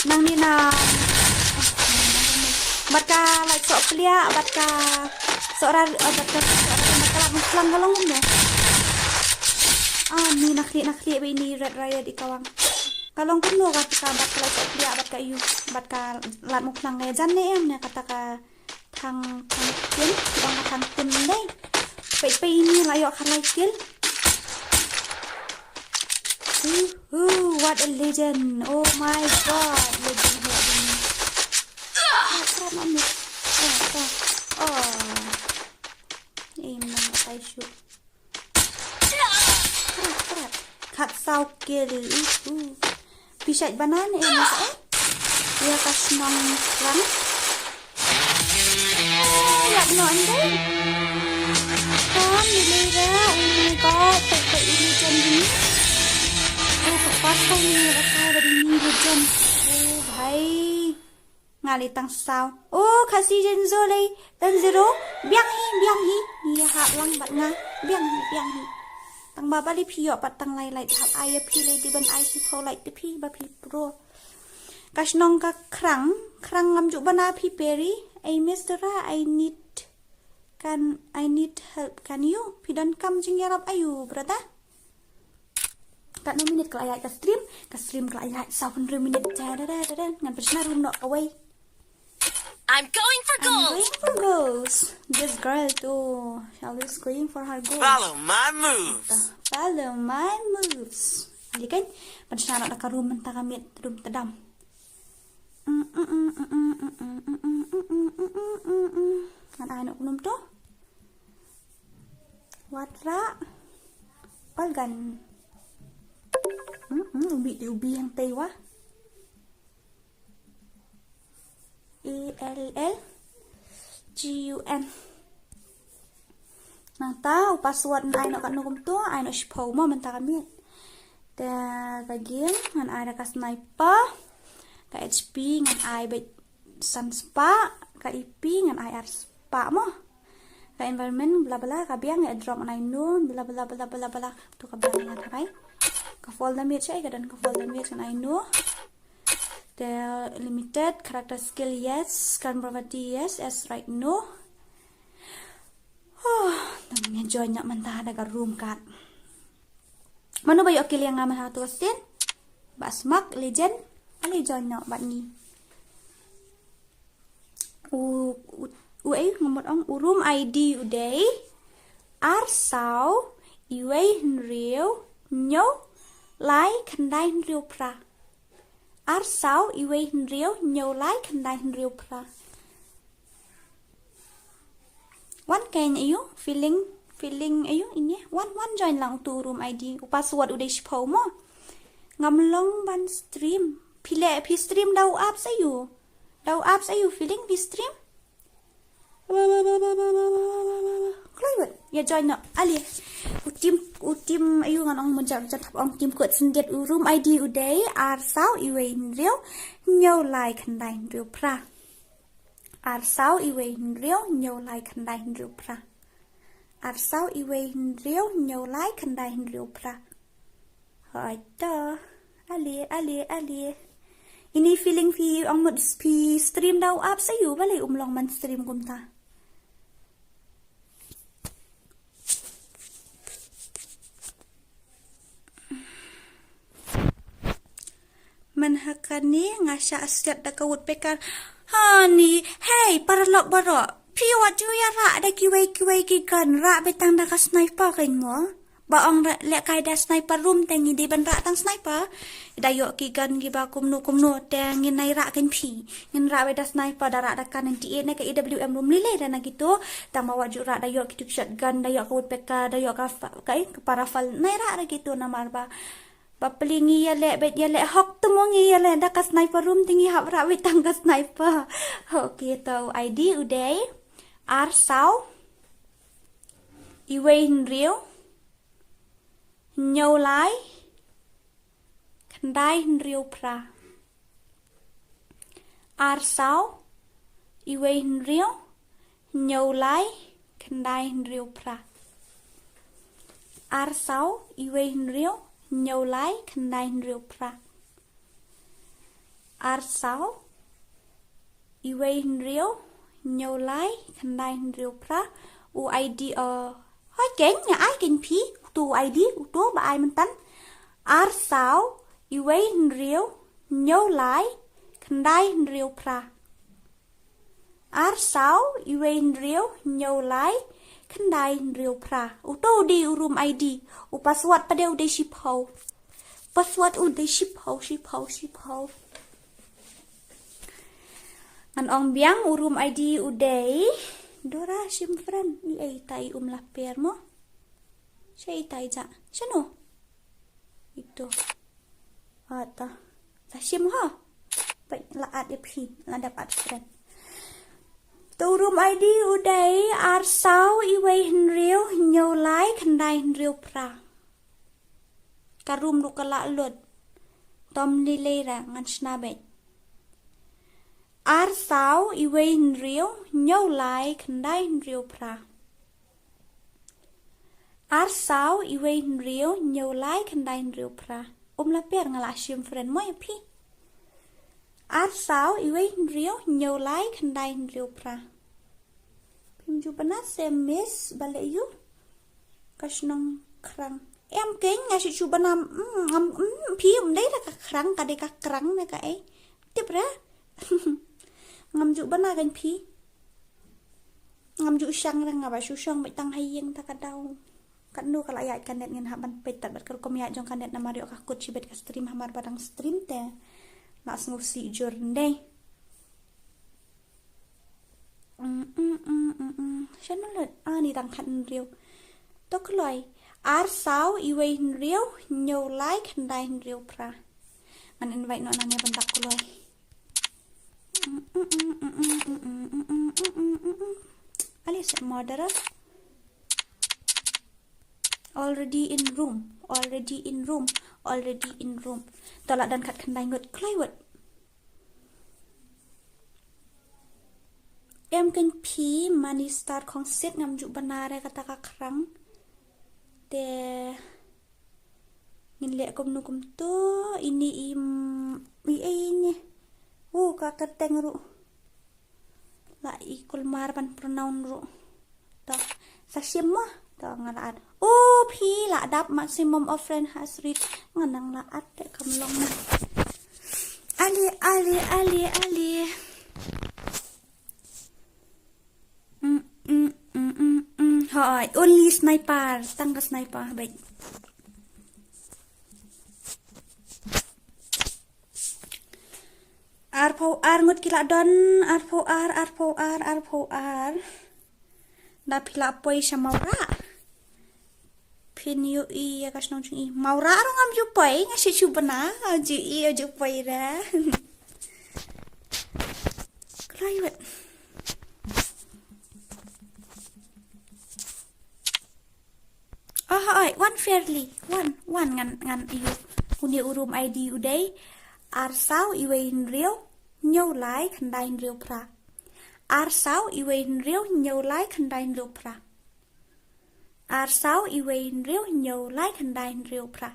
nang ni na batka like sok pelia batka seorang muslang kalong kuno. Ni nak ini red raya di kawang. Kalong kuno batka like sok pelia batka yu batka lat muslang kaya jan ni em kata ka thang tin bang thang tin dei. Pe ini layok khalai kil. What a legend. Oh my god. Legend here. Emang I shoot. Cut sao kill. Pisat banana emas dia ka shnong lang. Yak no ande. Kan nilera. Oh my god. Pe ini jadi. Pas ni rasa dari ni hujan. Oh bhai. Ngali tang sao. Oh Khasi jenzo lay. Dan zero. Biang hi. Ni hak lang bat nga. Biang hi. Tang baba li pi yo pat tang lai hak ai pi lay di ban ai si pho lai ti pi ba pi pro. Kash nong ka krang ngam ju bana pi peri. I miss Dora. I need help. Can you? Pi don come jing yarap ayu brother. Tak 6 minit kalau ayat ke stream kalau ayat 7 minit ngan persna room not away. I'm going for goals. This girl too, always going for her goals. Follow my moves. Jadi kan persna nak ke room mentah kami room tedam. Ngan anak belum tu. Watra palgan. Ubi yang tei wah. ELLGUN. Nah tahu password ai nak nongrum tu, ai nak shpau mo mentah kami. Dan lagi ngan ai nak sniper, ka HP ngan ai bet sun spa, ka IP ngan ai ar spa mo. Ka environment bla bla ka biang ya drop ai no bla bla tu ka biang ngan hai. Ka folder mate saya dan ka folder mate kan I know. The limited character skill yes, current property yes, as right no. Namanya join nak mentah ada ka room kat. Mana bayo kill yang ngaman Hato sin? Ba smak legend, ali join nak bat ni. Ngomot ong room ID uday. Arsau iway nriu nyo lai khandai riu pra. Arsau iway riu nyo lai khandai riu pra. One can ayu feeling ayu ini one join lang tu room ID password udah shpau mo. Ngamlong ban stream pile pi stream dau up sayu feeling pi stream. Keluar ya join nak ali utim ayu ngan ong menjak ong tim kuat sendet room ID uday arsau iwe riu nyau lai khandai riu pra. Arsau iwe riu nyau lai khandai riu pra. Arsau iwe riu nyau lai khandai riu pra. Hai ta ali ini feeling fi ong mod pi stream dau up sayu balai umlong man stream kumta. Manhakani ngasya asyat da kawut pekar. Hani, hey, para lok barok. Piwat ju ya rak da kiwai kikan rak betang da ka sniper kain mo. Baong lek kai da sniper room tengi di ban rak tang sniper. Da yok kikan giba kumno teng ngin nai rak kan pi. Ngin rak da sniper da rak da kan nanti ne ka EWM room lile dan gitu. Tang bawa ju rak da yok kitu shotgun da yok kawut pekar da yok ka para fal nai rak gitu nama ba. Papelingi ya le bet ya le hok tumongi ya le da ka sniper room tinggi hap rak betang ka sniper. Okay tau ID uday arsau iwe riu nyau lai khandai riu pra. Arsau iwe riu nhiều lái khăn đai rìu pra ar sáu iwe rìu nhiều lái khăn đai rìu pra ar sáu iwe rìu nhiều lái khăn đai rìu pra UID hỏi kén nhà ai kén phí tu ID tu bà ai mình tánh ar sáu iwe rìu nhiều lái khăn đai rìu pra ar sáu iwe rìu nhiều lái khăn đai rìu pra tu đi room ID password pada udah shipau password udah shipau an ong biang room ID udah Dora sim friend ni ai tai laper mo saya tai ja sano itu ata sa sim ha baik la ad phi la dapat friend tu room ID udah ar sao iwe henriu nhiều lái khăn đai henriu pra ka room lu kala lot tom ni le ra ngan sna bet ar sao iwe henriu nhiều lái khăn đai henriu pra ar sao iwe henriu nhiều lái khăn đai henriu pra la per ngala sim friend mo phi ar sao iwe henriu nhiều lái khăn đai henriu pra Jubana semis balik you kasnong krang em keng ngasih jubana pium đấy là các krang cái đây các krang này cái tiếp ra ngam jubana gan pi ngam ju sang rằng ngaba su sang bị tăng hay yang ta kadau kan nu kala ayat kan net ngin haban petat bat kal kom ya jong kan net na mario ka kut chibet ka stream hamar badang stream te nas ngusi journeyฉันนั่นเลยนี่ดังขันเรียวตัวก็เลยอาร์สาวอีเวนเรียวโยไลค์ขันได้เรียวพระมันอินไว้นอนเนี่ยบันดักก็เลยอะไรสักโมเดล already in room ตลอดดันขัดขันได้เงิดใครวะem kan pi mani start ของเซตงามจุบนาได้กะตะกะครั้งแต่งินเละกมนุกมตัวini ini ka kateng ru la ikul marban pronoun ru ta sa siemma ta ngalaan pi la dap maximum of friend has reached nganang la at te kamlong na ali Hai, only sniper, tangga sniper, baik. R ngut kila don, R. Da pila poi sa maura. Pin yu I kas nong chung I. Maura arong am yu poi, ngasi chubana, aju I aju poi ra. Klaiwet. One fairly one ngan iyo uni urum ID uday ar sao iwe hinriu nhau lai khandai hinriu pra ar sao iwe hinriu nhau lai khandai hinriu pra ar sao iwe hinriu nhau lai khandai hinriu pra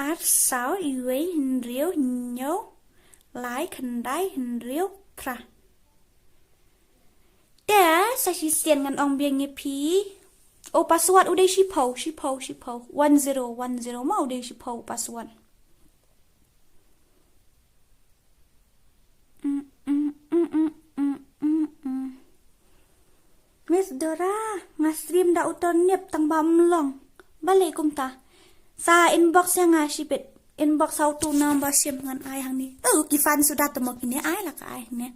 ar sao iwe hinriu nhau lai khandai hinriu pra Dah, saya sian ngan ong biang ngepi. Password udah shipau. 1010 mau udah shipau password. Miss Dora, nge-stream dah uton nip tang bam long. Balik kum ta. Sa inbox yang ngasih inbox sautu nambah siam ngan ai hang ni. Kifan sudah temu kini ai lah ka ai ni.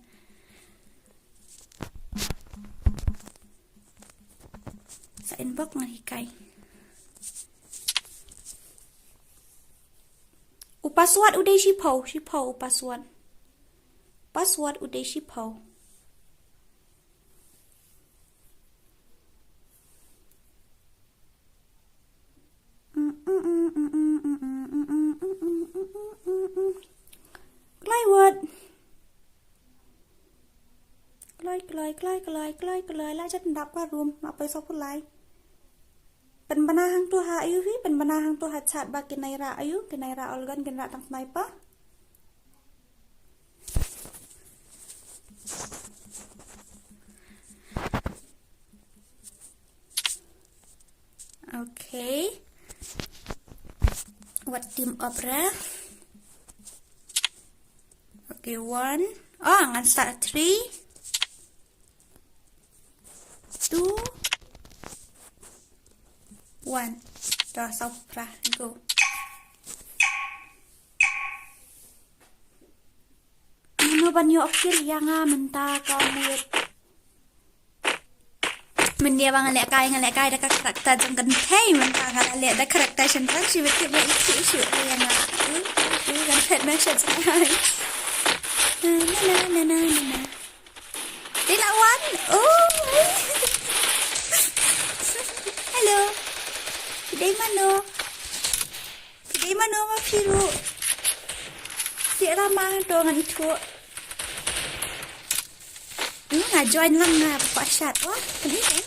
Sa inbox ngahikai. Password udah shipau password. Password udah shipau. ละจะดับก็รวมมาไปซอกผู้ไลเป็นบรรณาหางตัวหาอายุพี่เป็นบรรณาหางตัวหาชาติบากินในราอายุกินในราออลกันกินราตั้งสไนปะโอเควัดทีมออปราโอเค one งั้น start 3 2 1 dah sopra go ano banyo okil yang menta kamut mendia bang lek kai da karakter jang Kynthei menta ngala lek da karakter central si betul lek isu yang kan pet message hai na dia lawan hello Pidai mana ma piru si ramah tu ngan itu nggak join lang na pasyat wah ini kan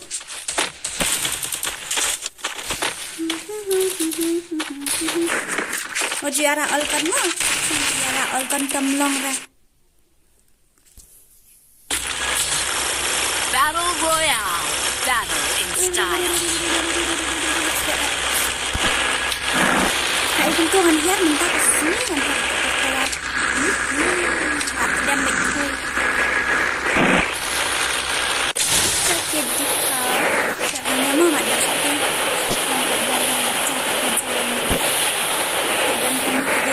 mau jiara alkan mo jiara alkan kamlong ra Battle Royale. Battle in style. Hãy cùng tôi hàn hiết mình ta có xíu hàn hiết Hãy đem mình thôi Cho kịp đi khảo Nếu mà bạn đã chạy đi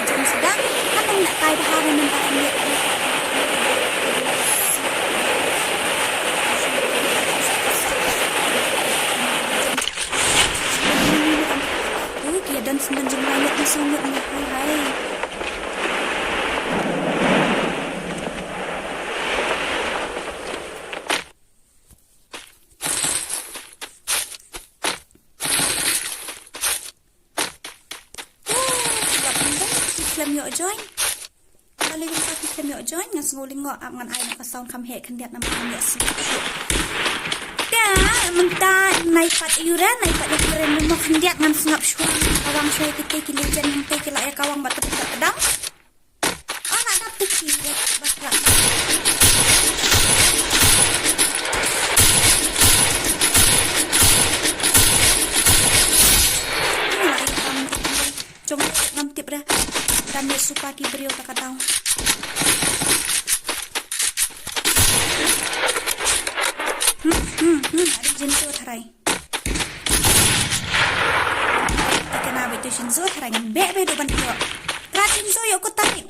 Hãy sedang Hãy không nak kaya bahari mình ta hàn hiết dan semenjak langit di sumut ni hai Film yuk join Kali kita film yuk join ngan nguling ngok ngan ai nak sound kam he kan dia nama dia sih mentah naik pat iuran naik pat iuran memang hendak ngan sengap syuang kawang syai kita kilijan yang te kila ya kawang bat tepat pedang nak dapat kira bakal jom ngam tip dah dan dia supaki beriau tak tahu ada jinso tharai kenapa itu jinso tharai be do ban yo tra jinso yo ko tarik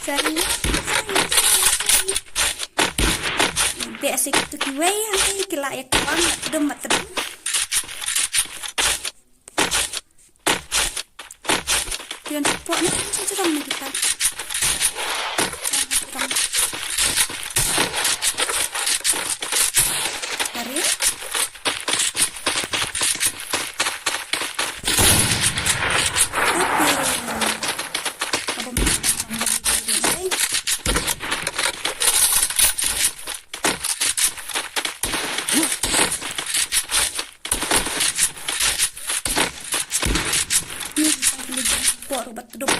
sorry be asik tu kiwai hang kila ya kawang dum matedang Jangan cepat ni, cerang ni kita. Tarik. Obat pedang.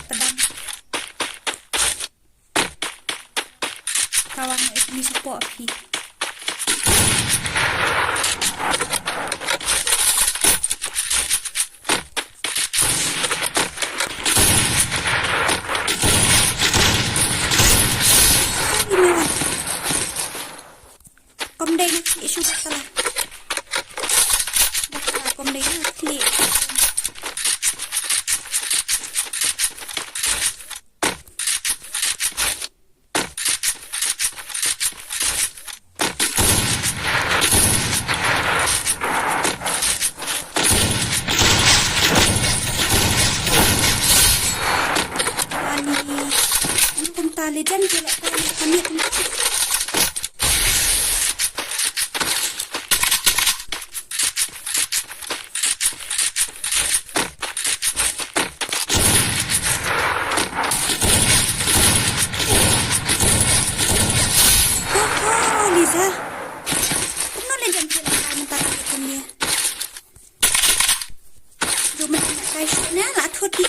Kawang ni support pi. Kom dei isu salah. Kom dei klik. Legend pula kami tempat. छोटी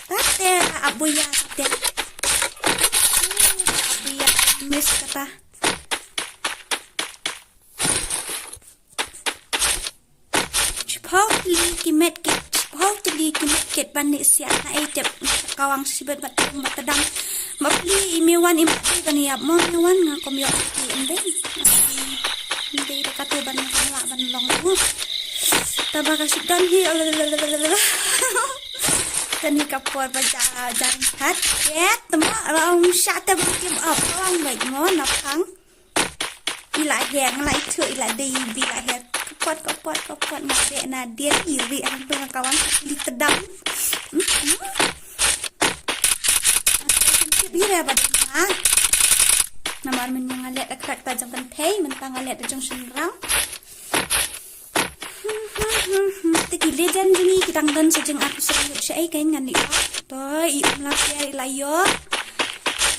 tate abuya tate abuya miss kata Supposedly kimet ket banik siap na etep kawang sibet batadang mapli imiwan imati kaniap mo imiwan nga komyo hindi katuban na kanla banlong mo taba kasi dan hi tani kapor ba jaring hat ket tama raum syata bukim up kawang baik mo napang ila heng lai thu ila dei bila het kapot ngade na dia iri ang kawang di tedang Bira ba ha namar men yang alet akrak tajam Kynthei mentang alet jong senrang tiki legend ni kitang dan sejeng aku serius syai kain ngan ni toy umlah piari layo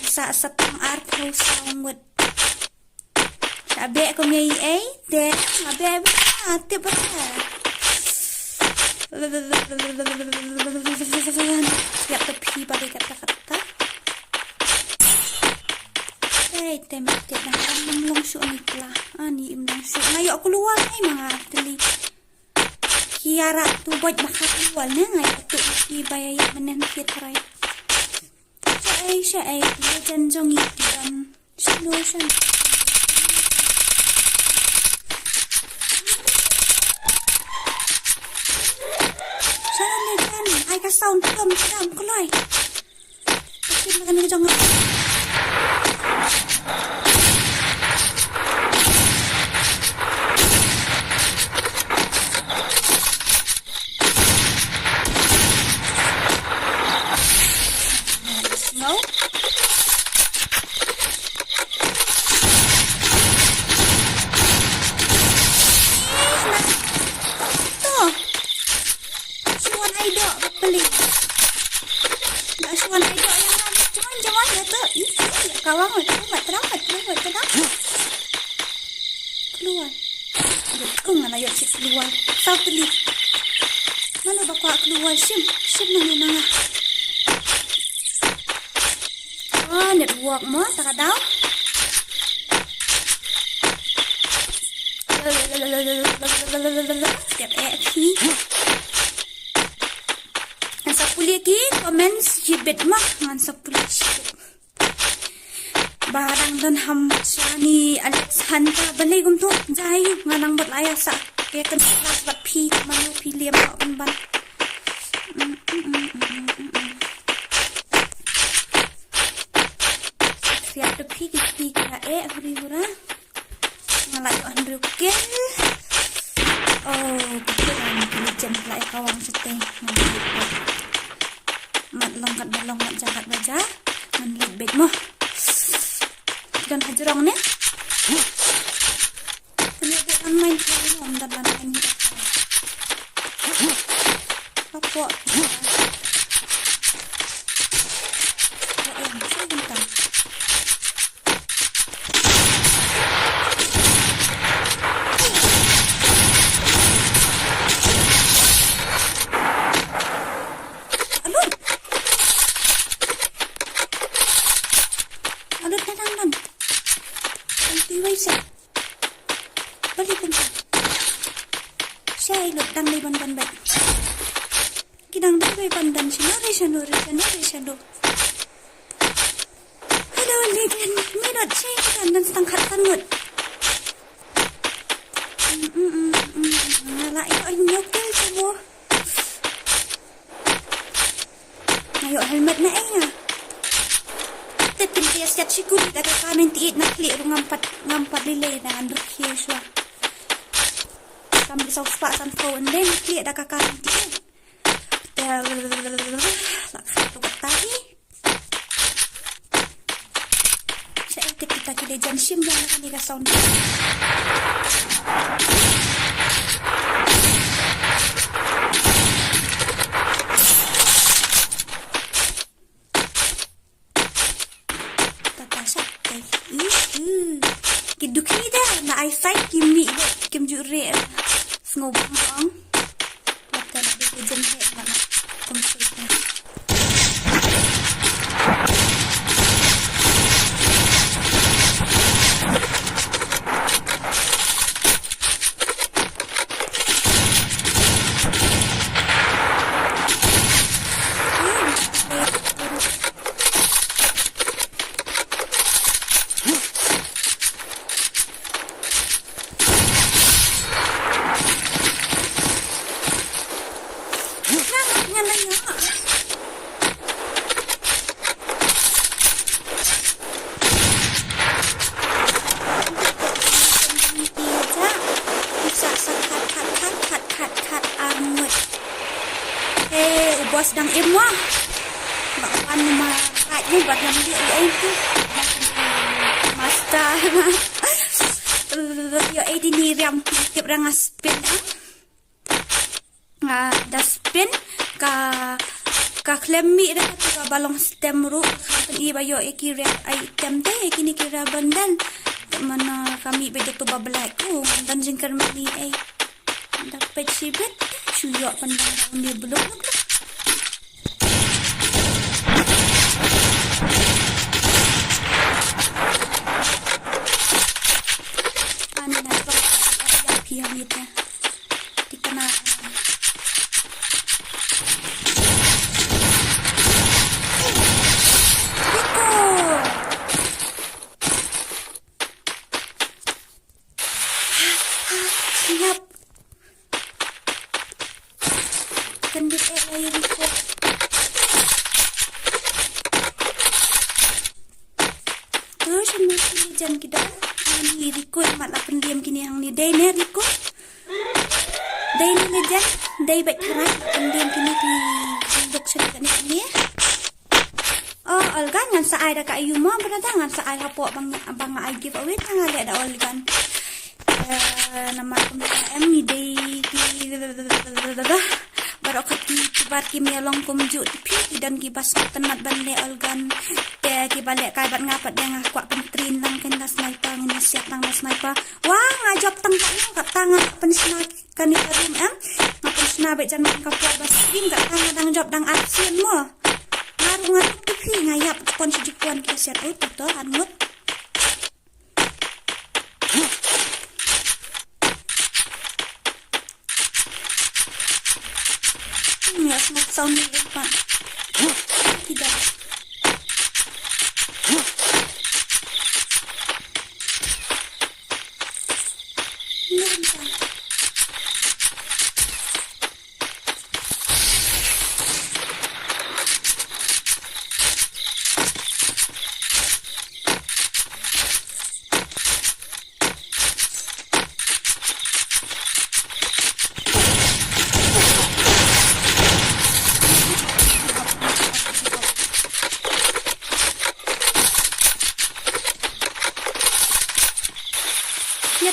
sa satang arthau sawut sabe ko mi ai de abe ate ba siap tepi pada kata-kata temet na long show ni pala ani imlang show ngayo keluar ay mga tali kiara tu buat makakawal na ngayo tu ibayaya manen kitray siya ay legend jong itam solution sana legend ay ka sound kam kuloy kasi maganda jong kawang mat terang keluar kung mana yuk si keluar tau teli mana bakwa keluar sim nanga oh network mo takadaw step fi ang sapuli ki comments jibet mah ngan sapuli barang dan hamsani Alex Hanta balay gumto jay nganang batlaya sa kaya kan kelas bat pi manu pi liam ban siap de pi ka huri hura ngalai andru ke oh kebetulan kini jam lai kawang seteng mat longkat balong mat jagat baja man lebet mo dan hajurong ni penyebabkan main film dan lain-lain apa Shadow. Hello, legend. Mirot siya dan setengah tangut. Nala ito ay nyokil sabo. Ngayon helmet na ay nga. Tetimpias kat sikuli daga kanin tiit na kliro ngampat lilay na andruk hiyo siya. Kami sa uspa san phone din kliro daga kanin tiit. Tahi saya kita legend sim yang akan dikasih sound tata sakit kiduki dah na eyesight kimi kim jure ngobang ong mata di jen he mana komputer bos dang imwa bakwan ma kayaknya buat yang dia itu master yo ini ni ram tip rang spin da spin ka klemmi da ka balong stem ru i ba yo ikira item te kini kira bandal mana kami begitu bablak dan jingkar mani dapat sibet suyo pandang ni belum yang kita dikenal siap kendit air Riko terus ini jangan kita ni Riko malah pendiam kini yang ni day ni Riko day ni meja day baik terang pendiam kini di dok sedikit ni oh Olga ngan saai dah kat Yuma berada ngan saai lapok bang I give away tanggal ada Olga nama M ni day baru kati kibar kimi long kumju tipi dan kibas tenat bande Olgan kibalik kaibat ngapat dia ngakuat pentrin lang kena sniper ngina siap nang sniper wah ngajak tangkapnya kat tangan pensna kan room ngapen snabe jangan kapal basin kat tangan dang job dang action mo ngarungan tipi ngayap kon sejupuan keset itu to anut ya smoke sound ni depan tidak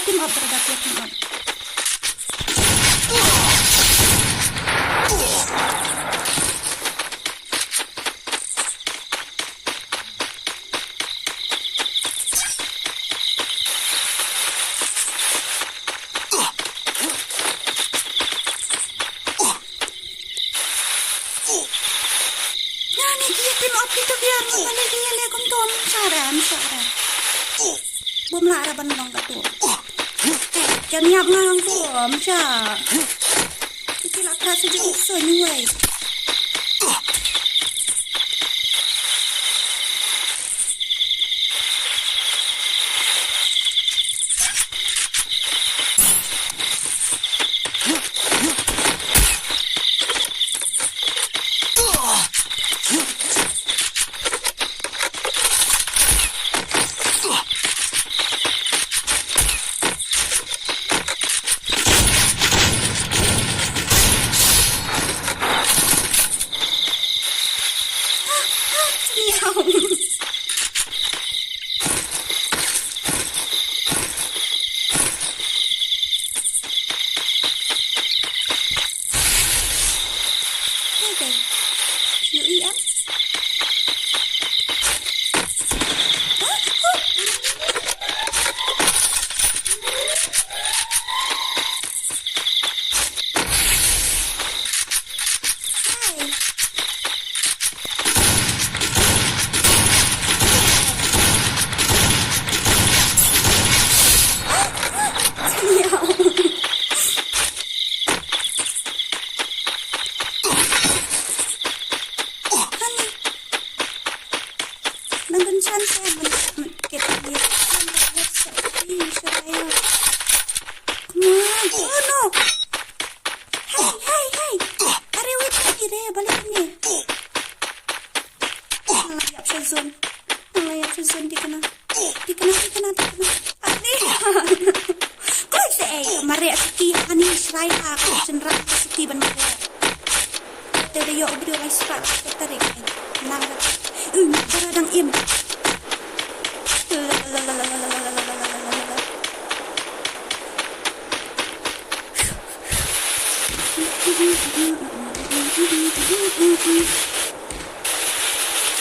team up terhadap team up. Nah, ni dia team up kita biar mana dia lekom tom saran. Bom lah araban bang katu. Jangan nyap ngang tu, macam. Kita nak kasih je usul ni, wei. Shiraya. Come on. Oh no. Hey. Are wait lagi deh, balik ni. Layap Shazun. Layap Shazun di kena. Ani. Kau say, mari aki ani Shiraya aku cenderang siki ban mari. Tadi yo video live start tarik. Nang. Beradang im.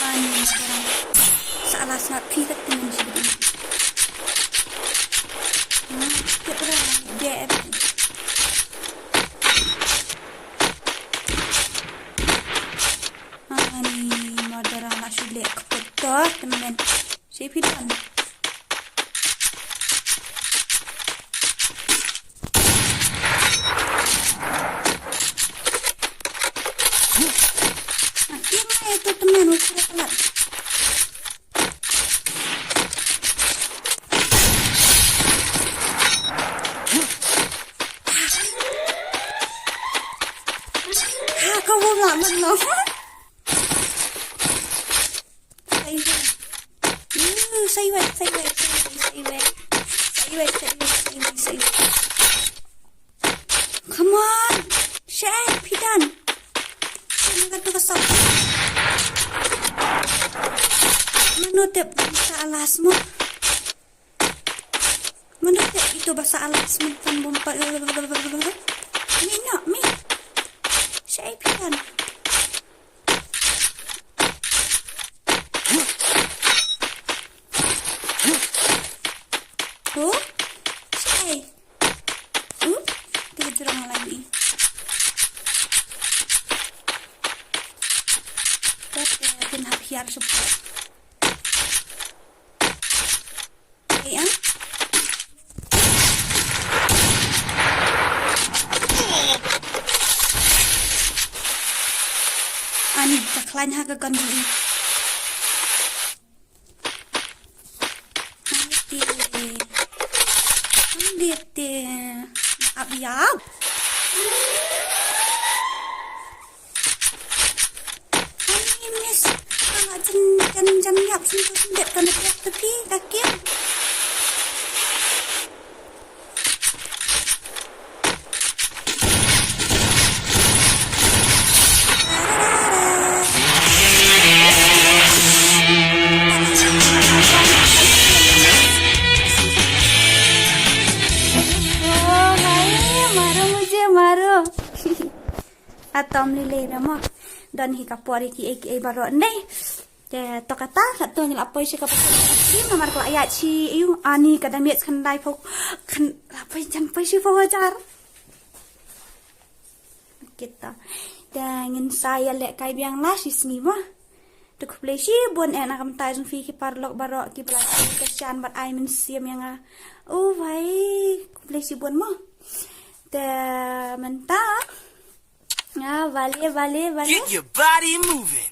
Ani sekarang salah sangat pikat dengan sini. Dia ani madara nak sulit keputus teman. Saya pidan. Itu teman ukur kelat. Kau buat mana? Say wait. Come on, Shay, pidan. Jangan tu kesal. Menutip bahasa alasmu. Menutip itu bahasa alasmu kan bompa. Ni nak mi. Shay pidan. Oh, Shay. Dia jurang lagi. Kita nak hiar support. Okay, Ani decline harga gun dulu. Abiab. Ani miss. Jangan yap sentuh kan tepi kaki. Atom lile ramo dan hikapori ki eki baro ndai te to kata satu nyel apa isi kapal si nomor ayat si iu ani kadang miet khandai pok kan apa jan paisi fawajar kita dan saya lek kai biang lasis ni mah tu kuplesi bon en akam tai sun fi ki parlok baro ki pelasi kesian bat ai men siam yang oh vai kuplesi bon mah te mentah. Ah, vale. Get your body moving.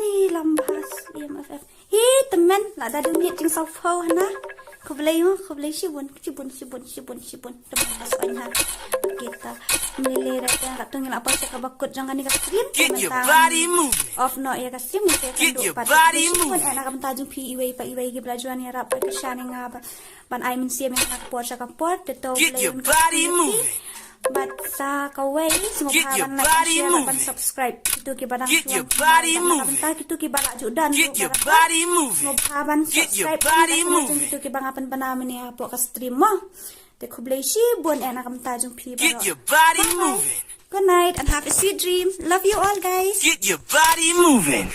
Ni Lambha syiemFF. Hi, teman, lah dah dunia jeng sofa hana. Kau boleh sibun. Teman masuk ha. Kita melera tak tunggu apa saya kabakut jangan ni kasrim. Get your body moving. Off no ya kasrim kita Get your body moving. Anak kam tajung PEI ki belajuan ya rap ke shaning ngaba. Ban ai min siem yang kapor te to Get your body moving. But sa kawai semua pahaban like share dan subscribe itu ki badang Get your body moving. Itu ki balak judan. Get your body moving. Semua pahaban Get your subscribe body moving. itu ki bang apan panamin ya po ka stream mo. Te kublay si buan enak kam tajung pi. Get your body moving. Good night and have a sweet dream. Love you all guys. Get your body moving.